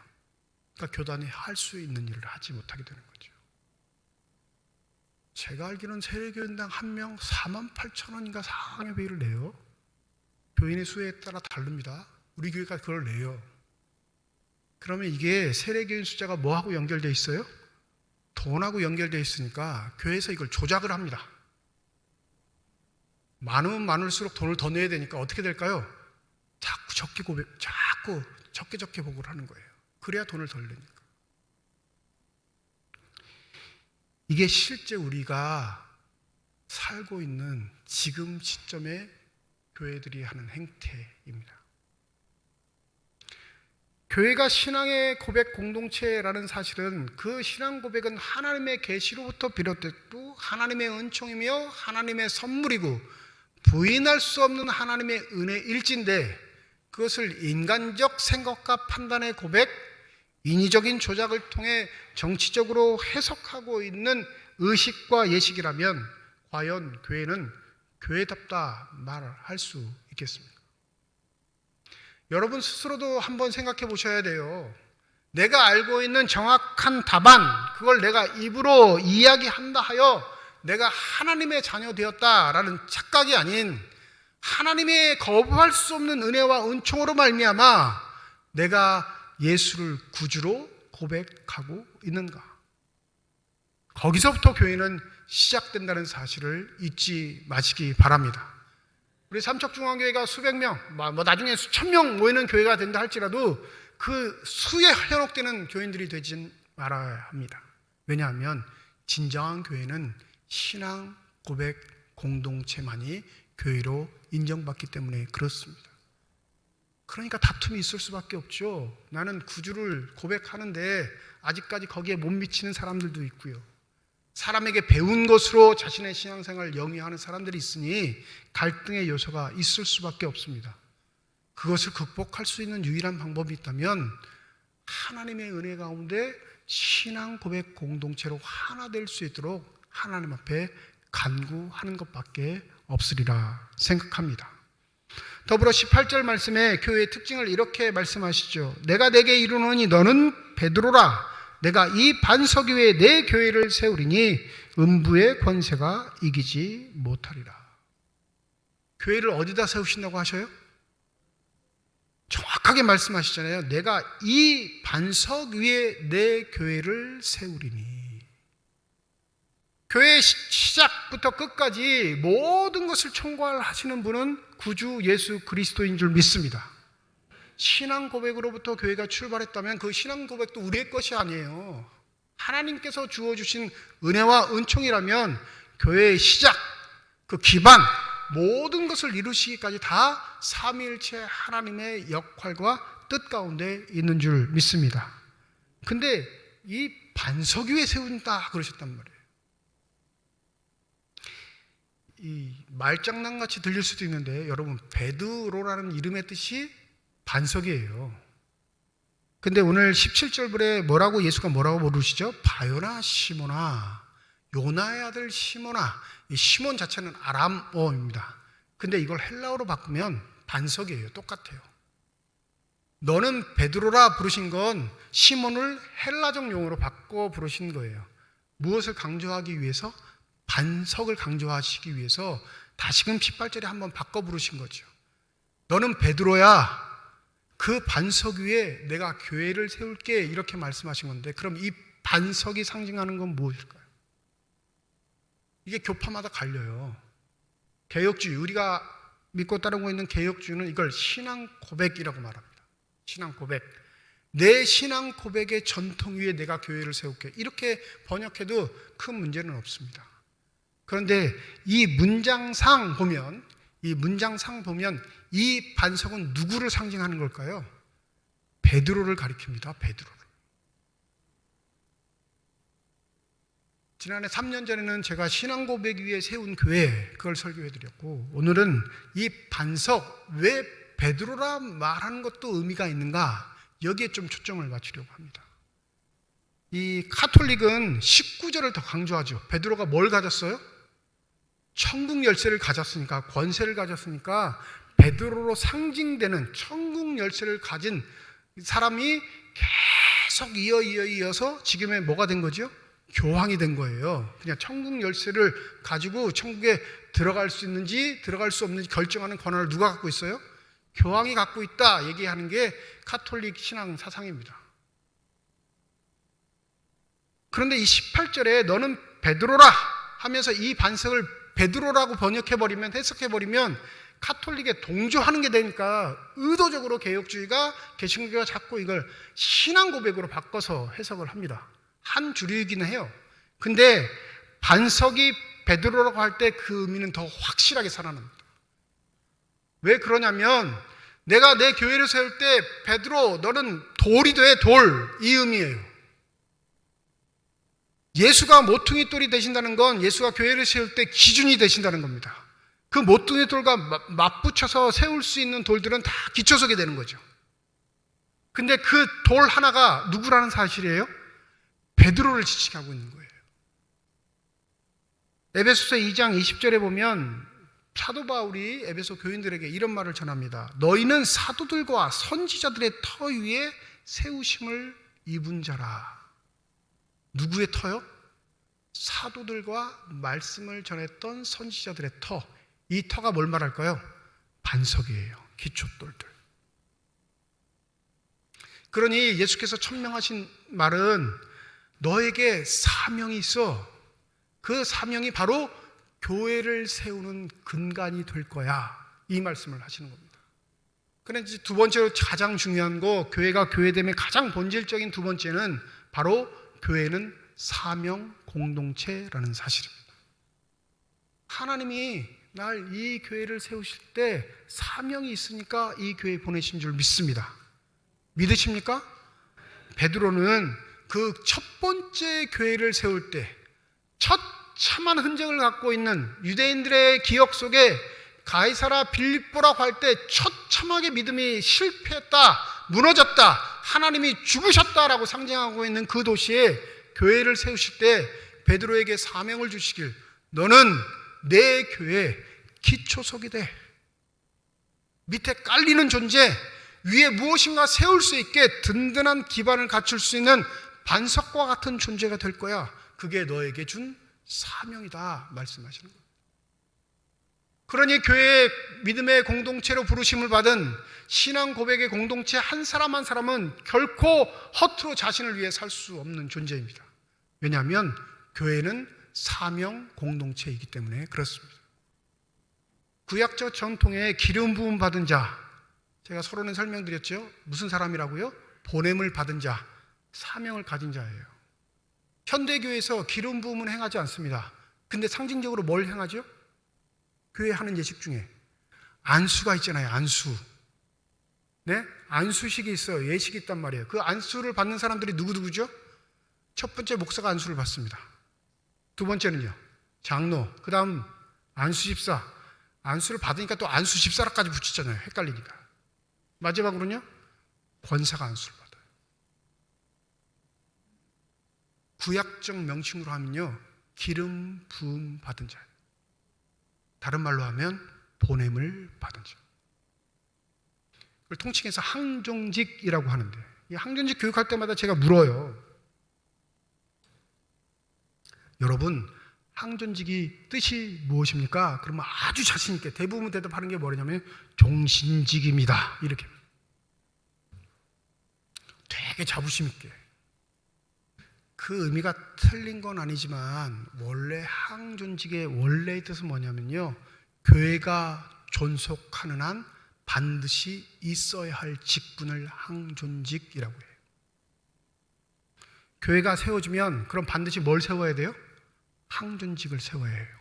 그러니까 교단이 할 수 있는 일을 하지 못하게 되는 거죠. 제가 알기로는 세례교인당 한 명 48,000원인가 상회비를 내요. 교인의 수에 따라 다릅니다. 우리 교회가 그걸 내요. 그러면 이게 세례교인 숫자가 뭐하고 연결되어 있어요? 돈하고 연결되어 있으니까 교회에서 이걸 조작을 합니다. 많으면 많을수록 돈을 더 내야 되니까 어떻게 될까요? 자꾸 적게 보고를 하는 거예요. 그래야 돈을 덜 내니까. 이게 실제 우리가 살고 있는 지금 시점의 교회들이 하는 행태입니다. 교회가 신앙의 고백 공동체라는 사실은 그 신앙 고백은 하나님의 계시로부터 비롯됐고 하나님의 은총이며 하나님의 선물이고 부인할 수 없는 하나님의 은혜일진데, 그것을 인간적 생각과 판단의 고백, 인위적인 조작을 통해 정치적으로 해석하고 있는 의식과 예식이라면 과연 교회는 교회답다 말할 수 있겠습니까? 여러분 스스로도 한번 생각해 보셔야 돼요. 내가 알고 있는 정확한 답안, 그걸 내가 입으로 이야기한다 하여 내가 하나님의 자녀 되었다라는 착각이 아닌 하나님의 거부할 수 없는 은혜와 은총으로 말미암아 내가 예수를 구주로 고백하고 있는가? 거기서부터 교회는 시작된다는 사실을 잊지 마시기 바랍니다. 우리 삼척중앙교회가 수백 명, 나중에 수천 명 모이는 교회가 된다 할지라도 그 수에 현혹되는 교인들이 되진 말아야 합니다. 왜냐하면 진정한 교회는 신앙 고백 공동체만이 교회로 인정받기 때문에 그렇습니다. 그러니까 다툼이 있을 수밖에 없죠. 나는 구주를 고백하는데 아직까지 거기에 못 미치는 사람들도 있고요. 사람에게 배운 것으로 자신의 신앙생활을 영위하는 사람들이 있으니 갈등의 요소가 있을 수밖에 없습니다. 그것을 극복할 수 있는 유일한 방법이 있다면 하나님의 은혜 가운데 신앙 고백 공동체로 하나 될 수 있도록 하나님 앞에 간구하는 것밖에 없으리라 생각합니다. 더불어 18절 말씀에 교회의 특징을 이렇게 말씀하시죠. 내가 내게 이르노니 너는 베드로라. 내가 이 반석 위에 내 교회를 세우리니 음부의 권세가 이기지 못하리라. 교회를 어디다 세우신다고 하셔요? 정확한 정확하게 말씀하시잖아요. 내가 이 반석 위에 내 교회를 세우리니. 교회 시작부터 끝까지 모든 것을 총괄하시는 분은 구주 예수 그리스도인 줄 믿습니다. 신앙 고백으로부터 교회가 출발했다면 그 신앙 고백도 우리의 것이 아니에요. 하나님께서 주어주신 은혜와 은총이라면 교회의 시작, 그 기반, 모든 것을 이루시기까지 다 삼위일체 하나님의 역할과 뜻 가운데 있는 줄 믿습니다. 근데 이 반석 위에 세운다 그러셨단 말이에요. 이 말장난같이 들릴 수도 있는데 여러분, 베드로라는 이름의 뜻이 반석이에요. 근데 오늘 17절에 예수가 뭐라고 부르시죠? 바요나 시몬아, 요나의 아들 시몬아. 이 시몬 자체는 아람어입니다. 근데 이걸 헬라어로 바꾸면 반석이에요. 똑같아요. 너는 베드로라 부르신 건 시몬을 헬라적 용어로 바꿔 부르신 거예요. 무엇을 강조하기 위해서? 반석을 강조하시기 위해서 다시금 18절에 한번 바꿔 부르신 거죠. 너는 베드로야, 그 반석 위에 내가 교회를 세울게, 이렇게 말씀하신 건데, 그럼 이 반석이 상징하는 건 무엇일까요? 이게 교파마다 갈려요. 개혁주의, 우리가 믿고 따르고 있는 개혁주의는 이걸 신앙 고백이라고 말합니다. 신앙 고백. 내 신앙 고백의 전통 위에 내가 교회를 세울게, 이렇게 번역해도 큰 문제는 없습니다. 그런데 이 문장상 보면 이 반석은 누구를 상징하는 걸까요? 베드로를 가리킵니다. 베드로를. 지난해 3년 전에는 제가 신앙 고백 위에 세운 교회, 그걸 설교해드렸고, 오늘은 이 반석, 왜 베드로라 말하는 것도 의미가 있는가, 여기에 좀 초점을 맞추려고 합니다. 이 카톨릭은 19절을 더 강조하죠. 베드로가 뭘 가졌어요? 천국 열쇠를 가졌으니까, 권세를 가졌으니까 베드로로 상징되는 천국 열쇠를 가진 사람이 계속 이어서 지금의 뭐가 된 거죠? 교황이 된 거예요. 그냥 천국 열쇠를 가지고 천국에 들어갈 수 있는지 들어갈 수 없는지 결정하는 권한을 누가 갖고 있어요? 교황이 갖고 있다 얘기하는 게 카톨릭 신앙 사상입니다. 그런데 이 18절에 너는 베드로라 하면서 이 반석을 베드로라고 번역해버리면, 해석해버리면 카톨릭에 동조하는 게 되니까 의도적으로 개혁주의가, 개신교가 자꾸 이걸 신앙 고백으로 바꿔서 해석을 합니다. 한 주류이긴 해요. 근데 반석이 베드로라고 할 때 그 의미는 더 확실하게 살아납니다. 왜 그러냐면, 내가 내 교회를 세울 때 베드로 너는 돌이 돼, 돌, 이 의미예요. 예수가 모퉁이 돌이 되신다는 건 예수가 교회를 세울 때 기준이 되신다는 겁니다. 그 모퉁이 돌과 맞붙여서 세울 수 있는 돌들은 다 기초석이 되는 거죠. 근데 그 돌 하나가 누구라는 사실이에요? 베드로를 지칭하고 있는 거예요. 에베소서 2장 20절에 보면 사도 바울이 에베소 교인들에게 이런 말을 전합니다. 너희는 사도들과 선지자들의 터 위에 세우심을 입은 자라. 누구의 터요? 사도들과 말씀을 전했던 선지자들의 터. 이 터가 뭘 말할까요? 반석이에요. 기초돌들. 그러니 예수께서 천명하신 말은 너에게 사명이 있어. 그 사명이 바로 교회를 세우는 근간이 될 거야. 이 말씀을 하시는 겁니다. 그런데 두 번째로 가장 중요한 거, 교회가 교회됨의 가장 본질적인 두 번째는 바로 교회는 사명 공동체라는 사실입니다. 하나님이 날 이 교회를 세우실 때 사명이 있으니까 이 교회에 보내신 줄 믿습니다. 믿으십니까? 베드로는 그 첫 번째 교회를 세울 때 첫 참한 흔적을 갖고 있는 유대인들의 기억 속에 가이사라 빌립보라고 할 때 처참하게 믿음이 실패했다, 무너졌다, 하나님이 죽으셨다라고 상징하고 있는 그 도시에 교회를 세우실 때 베드로에게 사명을 주시길, 너는 내 교회 기초석이 돼. 밑에 깔리는 존재, 위에 무엇인가 세울 수 있게 든든한 기반을 갖출 수 있는 반석과 같은 존재가 될 거야. 그게 너에게 준 사명이다 말씀하시는 거예요. 그러니 교회의 믿음의 공동체로 부르심을 받은 신앙 고백의 공동체 한 사람 한 사람은 결코 허투루 자신을 위해 살 수 없는 존재입니다. 왜냐하면 교회는 사명 공동체이기 때문에 그렇습니다. 구약적 전통에 기름 부음 받은 자, 제가 서론에 설명드렸죠. 무슨 사람이라고요? 보냄을 받은 자, 사명을 가진 자예요. 현대교회에서 기름 부음은 행하지 않습니다. 근데 상징적으로 뭘 행하죠? 교회 하는 예식 중에 안수가 있잖아요. 안수. 네? 안수식이 있어요. 예식이 있단 말이에요. 그 안수를 받는 사람들이 누구죠? 첫 번째 목사가 안수를 받습니다. 두 번째는요, 장로. 그 다음 안수집사. 안수를 받으니까 또 안수집사라까지 붙이잖아요. 헷갈리니까. 마지막으로는요, 권사가 안수를 받아요. 구약적 명칭으로 하면요, 기름 부음 받은 자. 다른 말로 하면 보냄을 받은 자. 그걸 통칭해서 항종직이라고 하는데, 이 항종직 교육할 때마다 제가 물어요. 여러분, 항존직이 뜻이 무엇입니까? 그러면 아주 자신 있게 대부분 대답하는 게 뭐냐면 종신직입니다. 이렇게 되게 자부심 있게. 그 의미가 틀린 건 아니지만 원래 항존직의 원래의 뜻은 뭐냐면요, 교회가 존속하는 한 반드시 있어야 할 직분을 항존직이라고 해요. 교회가 세워지면 그럼 반드시 뭘 세워야 돼요? 항존직을 세워야 해요.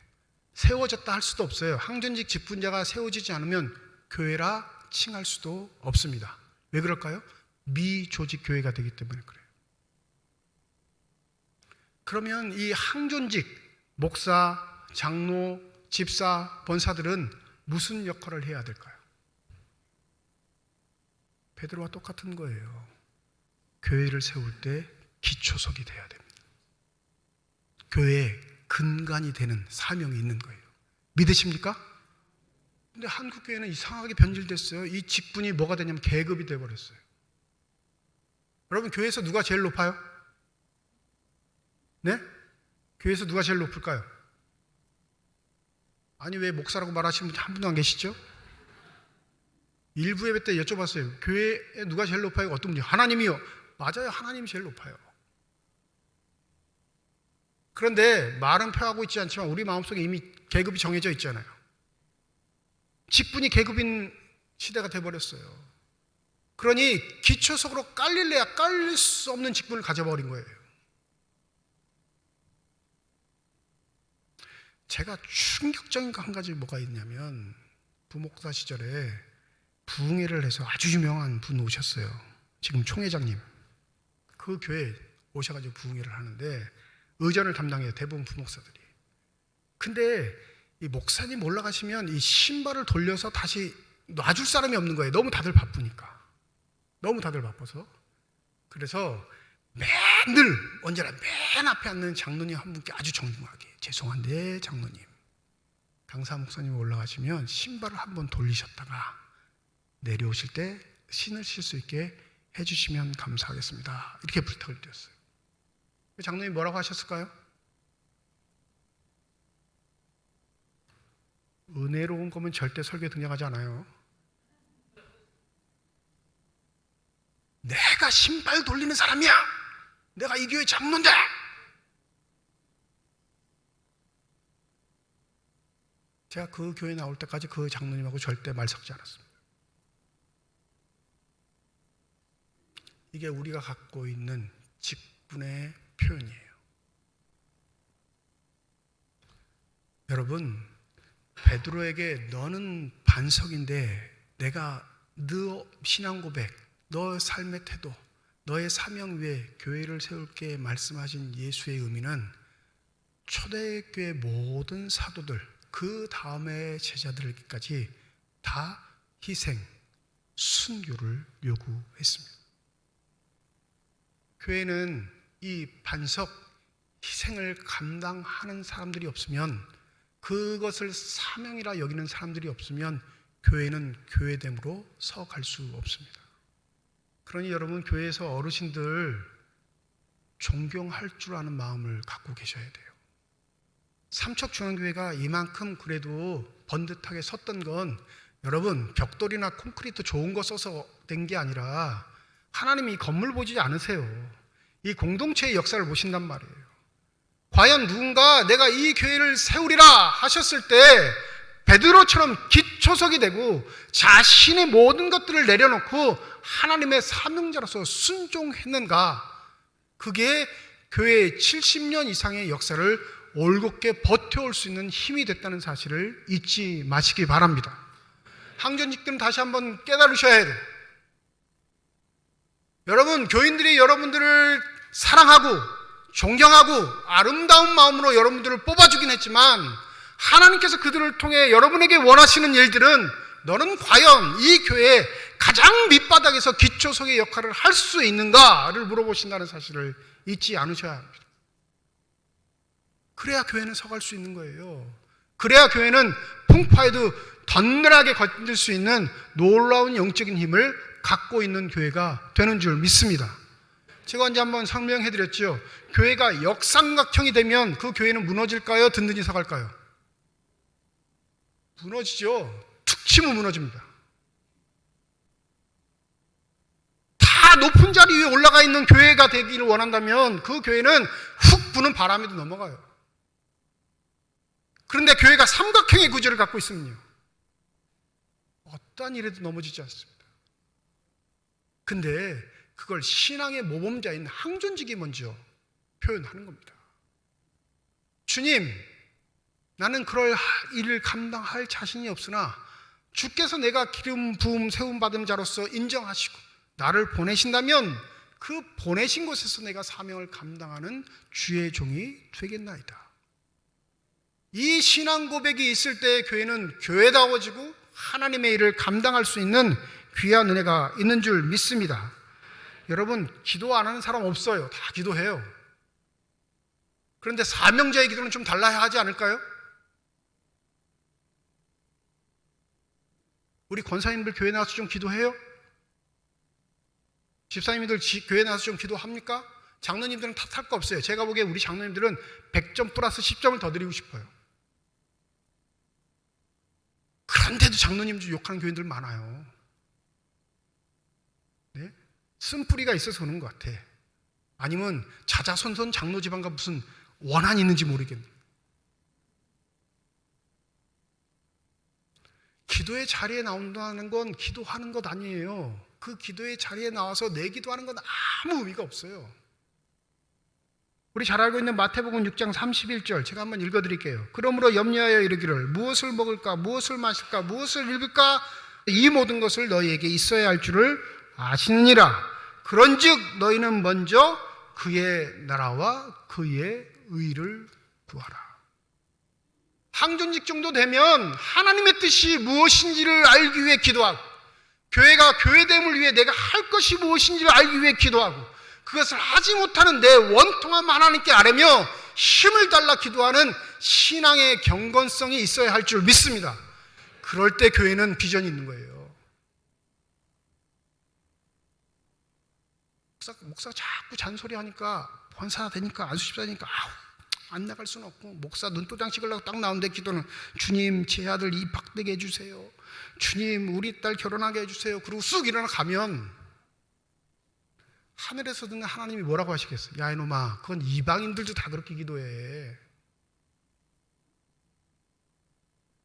세워졌다 할 수도 없어요. 항존직 직분자가 세워지지 않으면 교회라 칭할 수도 없습니다. 왜 그럴까요? 미조직 교회가 되기 때문에 그래요. 그러면 이 항존직, 목사, 장로, 집사, 권사들은 무슨 역할을 해야 될까요? 베드로와 똑같은 거예요. 교회를 세울 때 기초석이 돼야 됩니다. 교회의 근간이 되는 사명이 있는 거예요. 믿으십니까? 근데 한국 교회는 이상하게 변질됐어요. 이 직분이 뭐가 되냐면 계급이 돼버렸어요. 여러분, 교회에서 누가 제일 높아요? 네? 교회에서 누가 제일 높을까요? 아니, 왜 목사라고 말하시는 분 한 분도 안 계시죠? 일부 예배 때 여쭤봤어요. 교회에 누가 제일 높아요? 어떤 분이? 하나님이요. 맞아요. 하나님이 제일 높아요. 그런데 말은 표하고 있지 않지만 우리 마음속에 이미 계급이 정해져 있잖아요. 직분이 계급인 시대가 돼버렸어요. 그러니 기초석으로 깔릴래야 깔릴 수 없는 직분을 가져버린 거예요. 제가 충격적인 거 한 가지 뭐가 있냐면, 부목사 시절에 부흥회를 해서 아주 유명한 분 오셨어요. 지금 총회장님. 그 교회에 오셔가지고 부흥회를 하는데 의전을 담당해요. 대부분 부목사들이. 근데 이 목사님 올라가시면 이 신발을 돌려서 다시 놔줄 사람이 없는 거예요. 너무 다들 바쁘니까. 너무 다들 바빠서. 그래서 늘 언제나 맨 앞에 앉는 장로님 한 분께 아주 정중하게, 죄송한데 장로님, 강사 목사님 올라가시면 신발을 한번 돌리셨다가 내려오실 때 신으실 수 있게 해주시면 감사하겠습니다. 이렇게 부탁을 드렸어요. 장로님 뭐라고 하셨을까요? 은혜로운 거면 절대 설교에 등장하지 않아요. 내가 신발 돌리는 사람이야. 내가 이 교회 장로인데. 제가 그 교회 나올 때까지 그 장로님하고 절대 말 섞지 않았습니다. 이게 우리가 갖고 있는 직분의 표현이에요. 여러분, 베드로에게 너는 반석인데 내가 너 신앙 고백, 너 삶의 태도, 너의 사명 위에 교회를 세울게 말씀하신 예수의 의미는 초대교회 모든 사도들, 그 다음의 제자들에게까지 다 희생, 순교를 요구했습니다. 교회는 이 반석, 희생을 감당하는 사람들이 없으면, 그것을 사명이라 여기는 사람들이 없으면 교회는 교회됨으로 서갈 수 없습니다. 그러니 여러분, 교회에서 어르신들 존경할 줄 아는 마음을 갖고 계셔야 돼요. 삼척중앙교회가 이만큼 그래도 번듯하게 섰던 건 여러분 벽돌이나 콘크리트 좋은 거 써서 된 게 아니라 하나님이 이 건물 보지 않으세요. 이 공동체의 역사를 보신단 말이에요. 과연 누군가 내가 이 교회를 세우리라 하셨을 때 베드로처럼 기초석이 되고 자신의 모든 것들을 내려놓고 하나님의 사명자로서 순종했는가? 그게 교회의 70년 이상의 역사를 올곧게 버텨올 수 있는 힘이 됐다는 사실을 잊지 마시기 바랍니다. 항전직들은 다시 한번 깨달으셔야 돼요. 여러분, 교인들이 여러분들을 사랑하고 존경하고 아름다운 마음으로 여러분들을 뽑아주긴 했지만 하나님께서 그들을 통해 여러분에게 원하시는 일들은 너는 과연 이 교회의 가장 밑바닥에서 기초석의 역할을 할 수 있는가를 물어보신다는 사실을 잊지 않으셔야 합니다. 그래야 교회는 서갈 수 있는 거예요. 그래야 교회는 풍파에도 든든하게 견딜 수 있는 놀라운 영적인 힘을 갖고 있는 교회가 되는 줄 믿습니다. 제가 언제 한번 설명해 드렸죠. 교회가 역삼각형이 되면 그 교회는 무너질까요? 든든히 서갈까요? 무너지죠. 툭 치면 무너집니다. 다 높은 자리 위에 올라가 있는 교회가 되기를 원한다면 그 교회는 훅 부는 바람에도 넘어가요. 그런데 교회가 삼각형의 구조를 갖고 있으면요, 어떠한 일에도 넘어지지 않습니다. 근데 그걸 신앙의 모범자인 항존직이 먼저 표현하는 겁니다. 주님, 나는 그럴 일을 감당할 자신이 없으나 주께서 내가 기름 부음 세움 받은 자로서 인정하시고 나를 보내신다면 그 보내신 곳에서 내가 사명을 감당하는 주의 종이 되겠나이다. 이 신앙 고백이 있을 때 교회는 교회다워지고 하나님의 일을 감당할 수 있는 귀한 은혜가 있는 줄 믿습니다. 여러분, 기도 안 하는 사람 없어요. 다 기도해요. 그런데 사명자의 기도는 좀 달라야 하지 않을까요? 우리 권사님들 교회 나와서 좀 기도해요? 집사님들 교회 나와서 좀 기도합니까? 장로님들은 탓할 거 없어요. 제가 보기에 우리 장로님들은 100점 플러스 10점을 더 드리고 싶어요. 그런데도 장로님들 욕하는 교인들 많아요. 네? 쓴뿌리가 있어서 그런 것 같아. 아니면 자자손손 장로 집안과 무슨 원한이 있는지 모르겠네. 기도의 자리에 나온다는 건 기도하는 것 아니에요. 그 기도의 자리에 나와서 내 기도하는 건 아무 의미가 없어요. 우리 잘 알고 있는 마태복음 6장 31절 제가 한번 읽어드릴게요. 그러므로 염려하여 이르기를 무엇을 먹을까 무엇을 마실까 무엇을 입을까 이 모든 것을 너희에게 있어야 할 줄을 아시느니라. 그런즉 너희는 먼저 그의 나라와 그의 의를 구하라. 항존직 정도 되면 하나님의 뜻이 무엇인지를 알기 위해 기도하고 교회가 교회됨을 위해 내가 할 것이 무엇인지를 알기 위해 기도하고 그것을 하지 못하는 내 원통함 하나님께 아뢰며 힘을 달라 기도하는 신앙의 경건성이 있어야 할 줄 믿습니다. 그럴 때 교회는 비전이 있는 거예요. 목사가 자꾸 잔소리하니까 권사 되니까 안수집사 되니까 안 나갈 수는 없고 목사 눈도장 찍으려고 딱 나오는데 기도는 주님 제 아들 입학되게 해주세요. 주님 우리 딸 결혼하게 해주세요. 그리고 쑥 일어나 가면 하늘에서 듣는 하나님이 뭐라고 하시겠어요? 야 이놈아 그건 이방인들도 다 그렇게 기도해.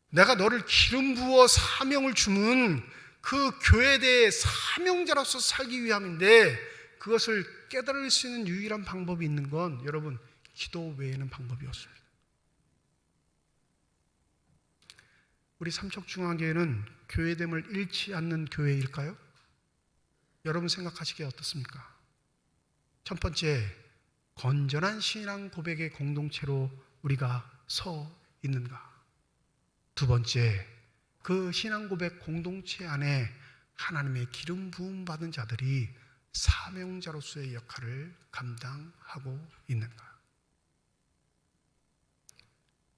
내가 너를 기름 부어 사명을 주는 그 교회에 대해 사명자로서 살기 위함인데 그것을 깨달을 수 있는 유일한 방법이 있는 건 여러분 기도 외에는 방법이 없습니다. 우리 삼척중앙교회는 교회됨을 잃지 않는 교회일까요? 여러분 생각하시기에 어떻습니까? 첫 번째, 건전한 신앙 고백의 공동체로 우리가 서 있는가? 두 번째, 그 신앙 고백 공동체 안에 하나님의 기름 부음 받은 자들이 사명자로서의 역할을 감당하고 있는가?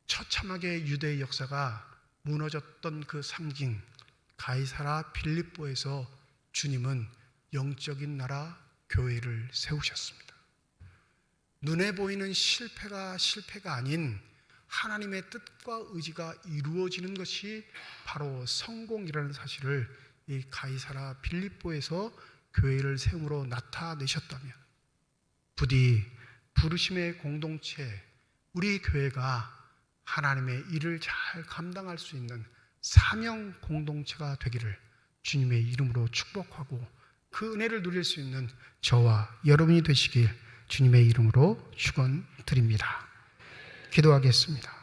처참하게 유대의 역사가 무너졌던 그 상징 가이사라 빌립보에서 주님은 영적인 나라 교회를 세우셨습니다. 눈에 보이는 실패가 실패가 아닌 하나님의 뜻과 의지가 이루어지는 것이 바로 성공이라는 사실을 이 가이사라 빌립보에서 교회를 세움으로 나타내셨다면, 부디 부르심의 공동체, 우리 교회가 하나님의 일을 잘 감당할 수 있는 사명 공동체가 되기를 주님의 이름으로 축복하고, 그 은혜를 누릴 수 있는 저와 여러분이 되시길 주님의 이름으로 축원드립니다. 기도하겠습니다.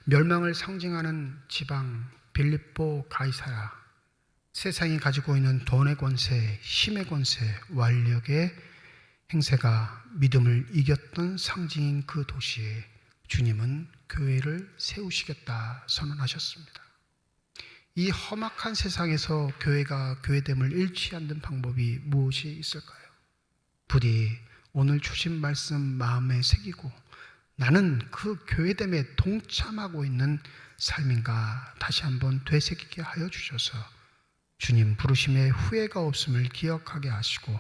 멸망을 상징하는 지방 빌립보 가이사야, 세상이 가지고 있는 돈의 권세, 힘의 권세, 완력의 행세가 믿음을 이겼던 상징인 그 도시에 주님은 교회를 세우시겠다 선언하셨습니다. 이 험악한 세상에서 교회가 교회됨을 잃지 않는 방법이 무엇이 있을까요? 부디 오늘 주신 말씀 마음에 새기고 나는 그 교회됨에 동참하고 있는 삶인가 다시 한번 되새기게 하여 주셔서 주님 부르심에 후회가 없음을 기억하게 하시고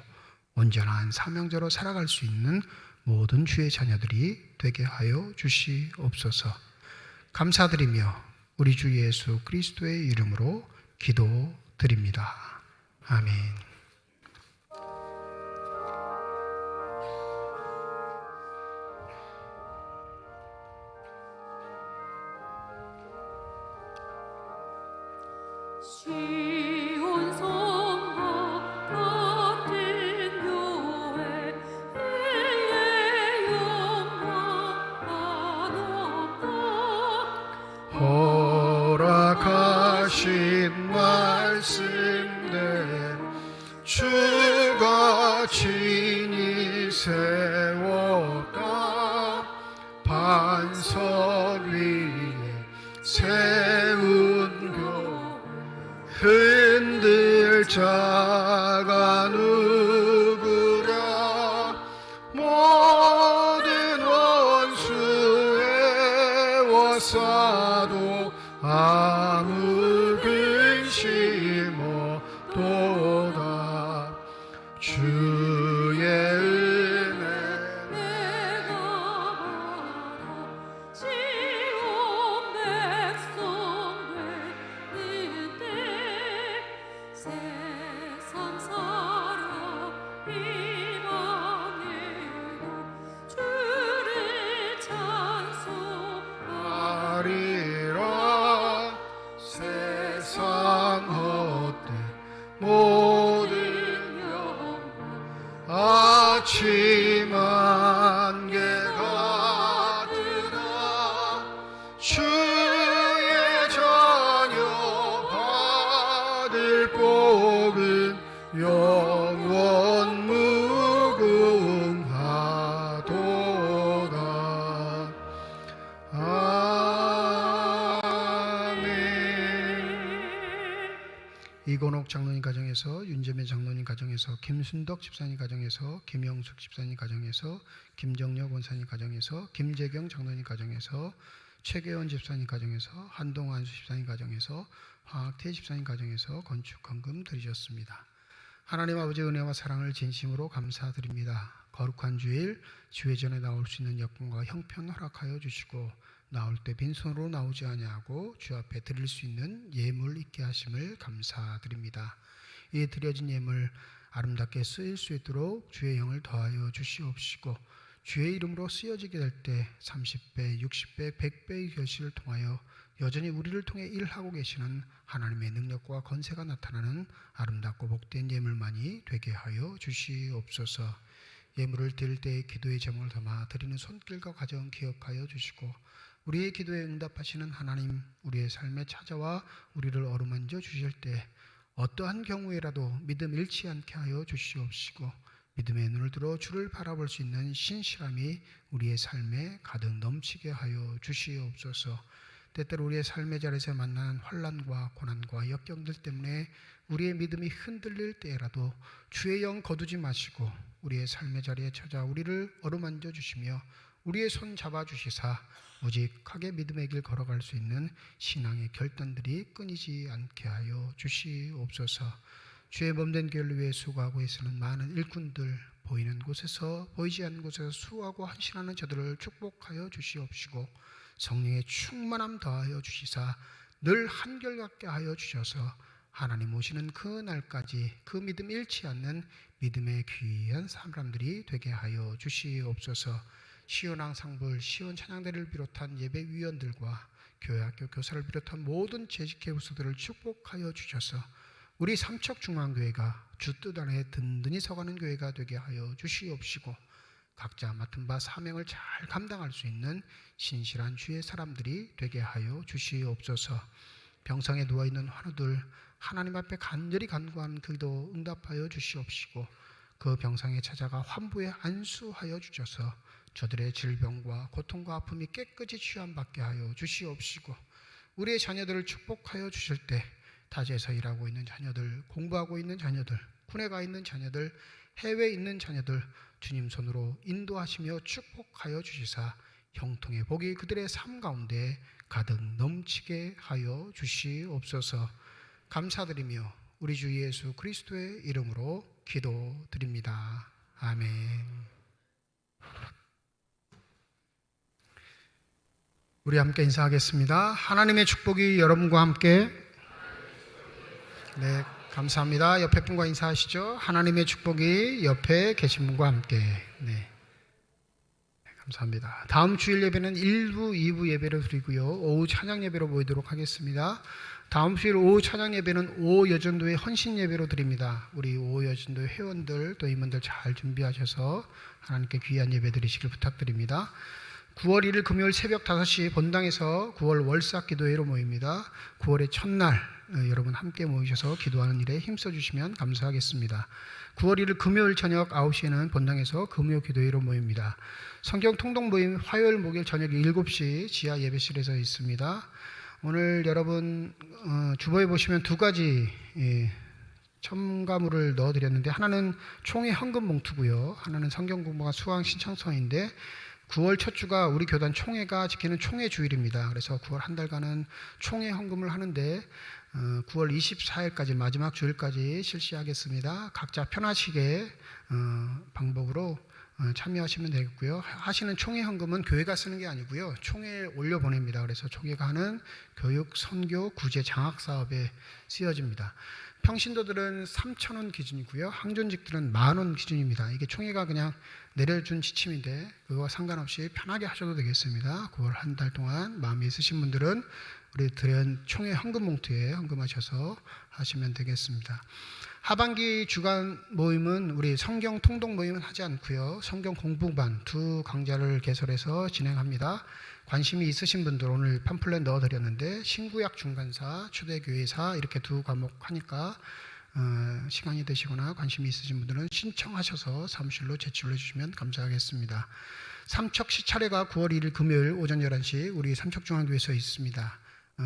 온전한 사명자로 살아갈 수 있는 모든 주의 자녀들이 되게 하여 주시옵소서. 감사드리며 우리 주 예수 그리스도의 이름으로 기도드립니다. 아멘. 시온 성과 같은 교회 의의 영광 한없다. 허락하신 말씀대 주가 친히 세웠다. 반석 위에 세운 교회 흔들 자가 누구랴. 모든 원수의 워싸도 아무 근심 없도다. 주의 은혜 내가 바라 지온 백성 되는 때 세상 사람 이방에도 주를 찬송하리라. 하리라. 세상 헛되 모든 영광 아침 안개가 뜨나. 주의 자녀 받을 복은 영원 무궁하도다. 이건옥 장로님 가정에서, 윤재매 장로님 가정에서, 김순덕 집사님 가정에서, 김영숙 집사님 가정에서, 김정혁 원사님 가정에서, 김재경 장로님 가정에서, 최계원 집사님 가정에서, 한동환 집사님 가정에서, 황학태 집사님 가정에서 건축 헌금 드리셨습니다. 하나님 아버지의 은혜와 사랑을 진심으로 감사드립니다. 거룩한 주일 주의 전에 나올 수 있는 여건과 형편 허락하여 주시고, 나올 때 빈손으로 나오지 아니하고 주 앞에 드릴 수 있는 예물 있게 하심을 감사드립니다. 이 드려진 예물 아름답게 쓰일 수 있도록 주의 영을 더하여 주시옵시고, 주의 이름으로 쓰여지게 될 때 30배, 60배, 100배의 결실을 통하여 여전히 우리를 통해 일하고 계시는 하나님의 능력과 권세가 나타나는 아름답고 복된 예물만이 되게 하여 주시옵소서. 예물을 드릴 때의 기도의 제목을 담아 드리는 손길과 가정 기억하여 주시고, 우리의 기도에 응답하시는 하나님, 우리의 삶에 찾아와 우리를 어루만져 주실 때 어떠한 경우에라도 믿음 잃지 않게 하여 주시옵시고, 믿음의 눈을 들어 주를 바라볼 수 있는 신실함이 우리의 삶에 가득 넘치게 하여 주시옵소서. 때때로 우리의 삶의 자리에서 만나는 환난과 고난과 역경들 때문에 우리의 믿음이 흔들릴 때라도 주의 영 거두지 마시고 우리의 삶의 자리에 찾아 우리를 어루만져 주시며 우리의 손 잡아주시사 우직하게 믿음의 길 걸어갈 수 있는 신앙의 결단들이 끊이지 않게 하여 주시옵소서. 주의 몸된 교회를 위해 수고하고 있는 많은 일꾼들, 보이는 곳에서 보이지 않는 곳에서 수고하고 헌신하는 저들을 축복하여 주시옵시고 성령의 충만함 더하여 주시사 늘 한결같게 하여 주셔서 하나님 오시는 그 날까지 그 믿음 잃지 않는 믿음의 귀한 사람들이 되게 하여 주시옵소서. 시온왕 상불 시온 찬양대를 비롯한 예배위원들과 교회학교 교사를 비롯한 모든 재직회 부서들을 축복하여 주셔서 우리 삼척중앙교회가 주 뜻 안에 든든히 서가는 교회가 되게 하여 주시옵시고 각자 맡은 바 사명을 잘 감당할 수 있는 신실한 주의 사람들이 되게 하여 주시옵소서. 병상에 누워있는 환우들 하나님 앞에 간절히 간구하는 기도 응답하여 주시옵시고 그 병상에 찾아가 환부에 안수하여 주셔서 저들의 질병과 고통과 아픔이 깨끗이 취함받게 하여 주시옵시고 우리의 자녀들을 축복하여 주실 때 타지에서 일하고 있는 자녀들, 공부하고 있는 자녀들, 군에 가 있는 자녀들, 해외에 있는 자녀들 주님 손으로 인도하시며 축복하여 주시사 형통의 복이 그들의 삶 가운데 가득 넘치게 하여 주시옵소서. 감사드리며 우리 주 예수 그리스도의 이름으로 기도드립니다. 아멘. 우리 함께 인사하겠습니다. 하나님의 축복이 여러분과 함께. 네, 감사합니다. 옆에 분과 인사하시죠. 하나님의 축복이 옆에 계신 분과 함께. 네, 감사합니다. 다음 주일 예배는 1부, 2부 예배를 드리고요. 오후 찬양 예배로 모이도록 하겠습니다. 다음 주일 오후 찬양 예배는 오여전도회 헌신 예배로 드립니다. 우리 오여전도 회원들 또 임원들 잘 준비하셔서 하나님께 귀한 예배 드리시길 부탁드립니다. 9월 1일 금요일 새벽 5시 본당에서 9월 월삭 기도회로 모입니다. 9월의 첫날 여러분 함께 모이셔서 기도하는 일에 힘써주시면 감사하겠습니다. 9월 1일 금요일 저녁 9시에는 본당에서 금요 기도회로 모입니다. 성경 통독 모임 화요일 목요일 저녁 7시 지하 예배실에서 있습니다. 오늘 여러분 주보에 보시면 두 가지 첨가물을 넣어드렸는데 하나는 총회 헌금 봉투고요. 하나는 성경 공부가 수강 신청서인데 9월 첫 주가 우리 교단 총회가 지키는 총회 주일입니다. 그래서 9월 한 달간은 총회 헌금을 하는데 9월 24일까지 마지막 주일까지 실시하겠습니다. 각자 편하시게 방법으로 참여하시면 되겠고요. 하시는 총회 헌금은 교회가 쓰는 게 아니고요. 총회에 올려 보냅니다. 그래서 총회가 하는 교육, 선교, 구제, 장학 사업에 쓰여집니다. 평신도들은 3,000원 기준이고요. 항존직들은 10,000원 기준입니다. 이게 총회가 그냥 내려준 지침인데 그거와 상관없이 편하게 하셔도 되겠습니다. 9월 한 달 동안 마음이 있으신 분들은 우리 드린 총회 헌금 봉투에 헌금하셔서 하시면 되겠습니다. 하반기 주간 모임은 우리 성경 통독 모임은 하지 않고요. 성경 공부반 두 강좌를 개설해서 진행합니다. 관심이 있으신 분들 오늘 팜플렛 넣어드렸는데 신구약 중간사, 초대교회사 이렇게 두 과목 하니까 시간이 되시거나 관심이 있으신 분들은 신청하셔서 사무실로 제출해 주시면 감사하겠습니다. 삼척 시차례가 9월 1일 금요일 오전 11시 우리 삼척중앙교회에서 있습니다.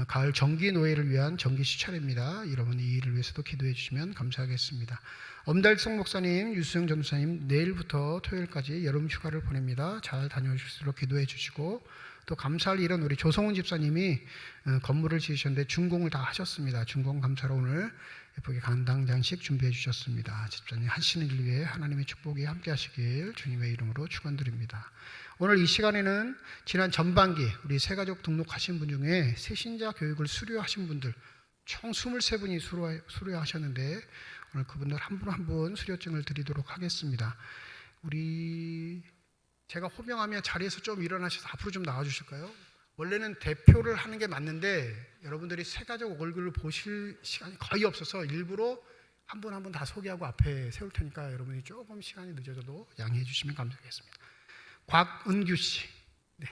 가을 정기 노예를 위한 정기 시차례입니다. 여러분 이 일을 위해서도 기도해 주시면 감사하겠습니다. 엄달성 목사님, 유수영 전도사님 내일부터 토요일까지 여름 휴가를 보냅니다. 잘 다녀오실 수 있도록 기도해 주시고 또 감사할 일은 우리 조성훈 집사님이 건물을 지으셨는데 준공을 다 하셨습니다. 준공 감사로 오늘 예쁘게 간당장식 준비해 주셨습니다. 집사님 하시는 일 위해 하나님의 축복이 함께 하시길 주님의 이름으로 축원드립니다. 오늘 이 시간에는 지난 전반기 우리 새가족 등록하신 분 중에 새신자 교육을 수료하신 분들 총 23분이 수료하셨는데 오늘 그분들 한 분 한 분 수료증을 드리도록 하겠습니다. 우리 제가 호명하면 자리에서 좀 일어나셔서 앞으로 좀 나와주실까요? 원래는 대표를 하는 게 맞는데 여러분들이 새가족 얼굴을 보실 시간이 거의 없어서 일부러 한 분 한 분 다 소개하고 앞에 세울 테니까 여러분이 조금 시간이 늦어져도 양해해 주시면 감사하겠습니다. 곽은규 씨, 네,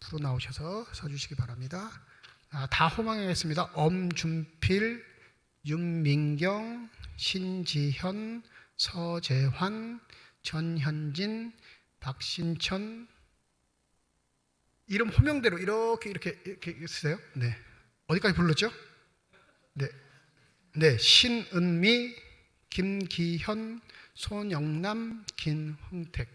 앞으로 나오셔서 서주시기 바랍니다. 다 호명하겠습니다. 엄준필, 윤민경, 신지현, 서재환, 전현진, 박신천 이름 호명대로 이렇게 쓰세요. 네, 어디까지 불렀죠? 네, 신은미, 김기현, 손영남, 김흥택.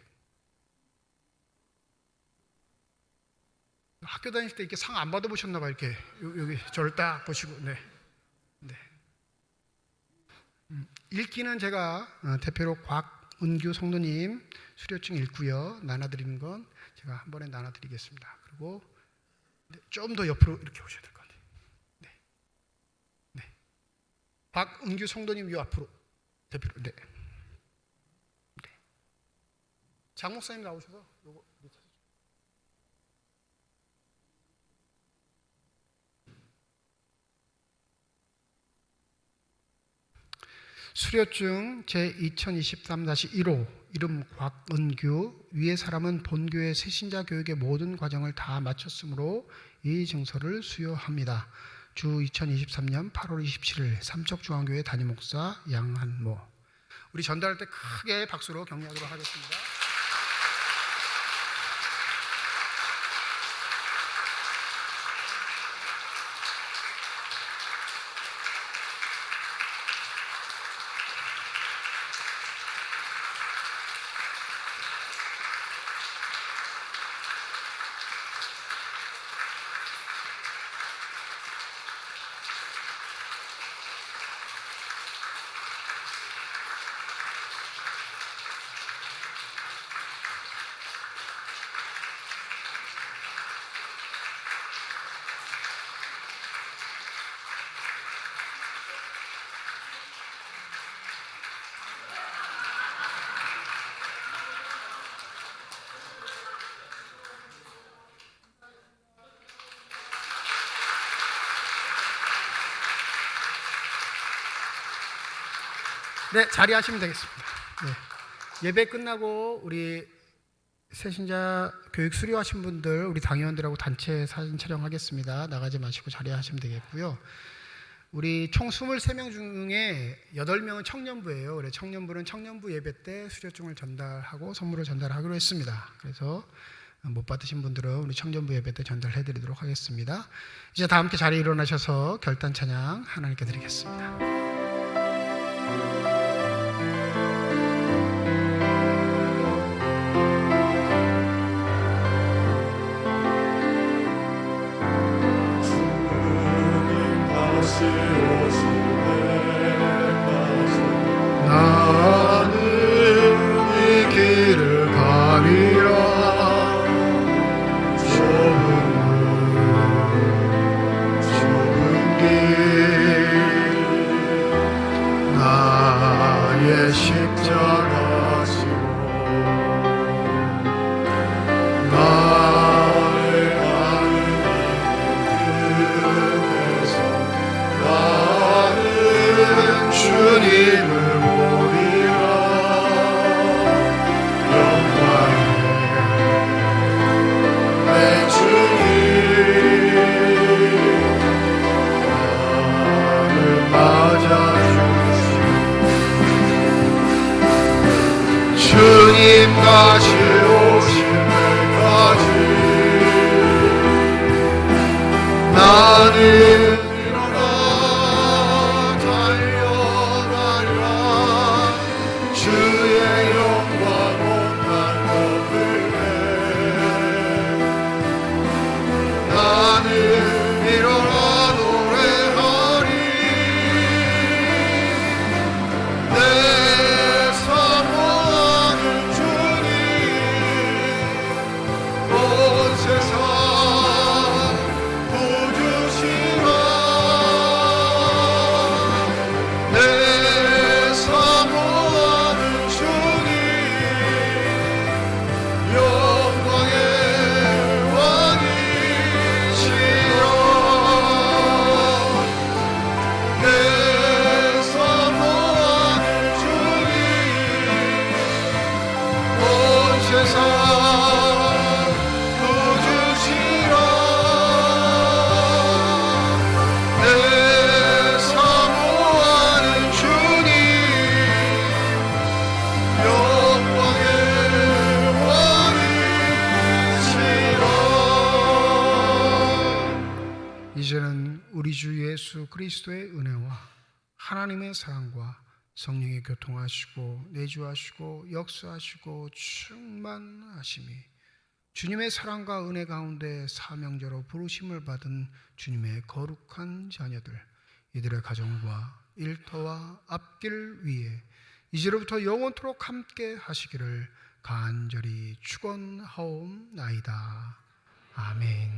학교 다니실 때 이렇게 상 안 받아보셨나 봐요. 이렇게 여기 저를 딱 보시고, 네. 읽기는 제가 대표로 곽은규 성도님 수료증 읽고요. 나눠드리는 건 제가 한 번에 나눠드리겠습니다. 그리고 좀 더 옆으로 이렇게 오셔야 될 것 같아요. 네. 네. 곽은규 성도님 요 앞으로 대표로. 네. 네. 장 목사님 나오셔서 요거 수료증 제2023-1호 이름 곽은규 위의 사람은 본교회 새신자 교육의 모든 과정을 다 마쳤으므로 이 증서를 수여합니다. 주 2023년 8월 27일 삼척중앙교회 담임목사 양한모. 우리 전달할 때 크게 박수로 격려하도록 하겠습니다. 네, 자리하시면 되겠습니다. 네. 예배 끝나고 우리 새신자 교육 수료하신 분들 우리 당회원들하고 단체 사진 촬영하겠습니다. 나가지 마시고 자리하시면 되겠고요. 우리 총 23명 중에 8명은 청년부예요. 그래서 청년부는 청년부 예배 때 수료증을 전달하고 선물을 전달하기로 했습니다. 그래서 못 받으신 분들은 우리 청년부 예배 때 전달해 드리도록 하겠습니다. 이제 다 함께 자리에 일어나셔서 결단 찬양 하나님께 드리겠습니다. 나는 이 길을 가리라 좁은 길 나의 십자가 지고 나의 가는 이 끝에서 나는 주님을 주님같이 오실 때까지 나는 일어나 달려가리라 주의 영광 온날 거두네 나는 일어나 노래하리 내 사모하는 주님 온 세상 구주시라 내 사모하는 주님 영광의 왕이시여 내 사모하는 주님 온 세상 구주시라 내 사모하는 주님 영광의 왕이시라. 이제는 우리 주 예수 그리스도의 은혜와 하나님의 사랑과 성령의 교통하시고 내주하시고 역사하시고 충만하심이 주님의 사랑과 은혜 가운데 사명자로 부르심을 받은 주님의 거룩한 자녀들 이들의 가정과 일터와 앞길 위에 이제로부터 영원토록 함께 하시기를 간절히 축원하옵나이다. 아멘.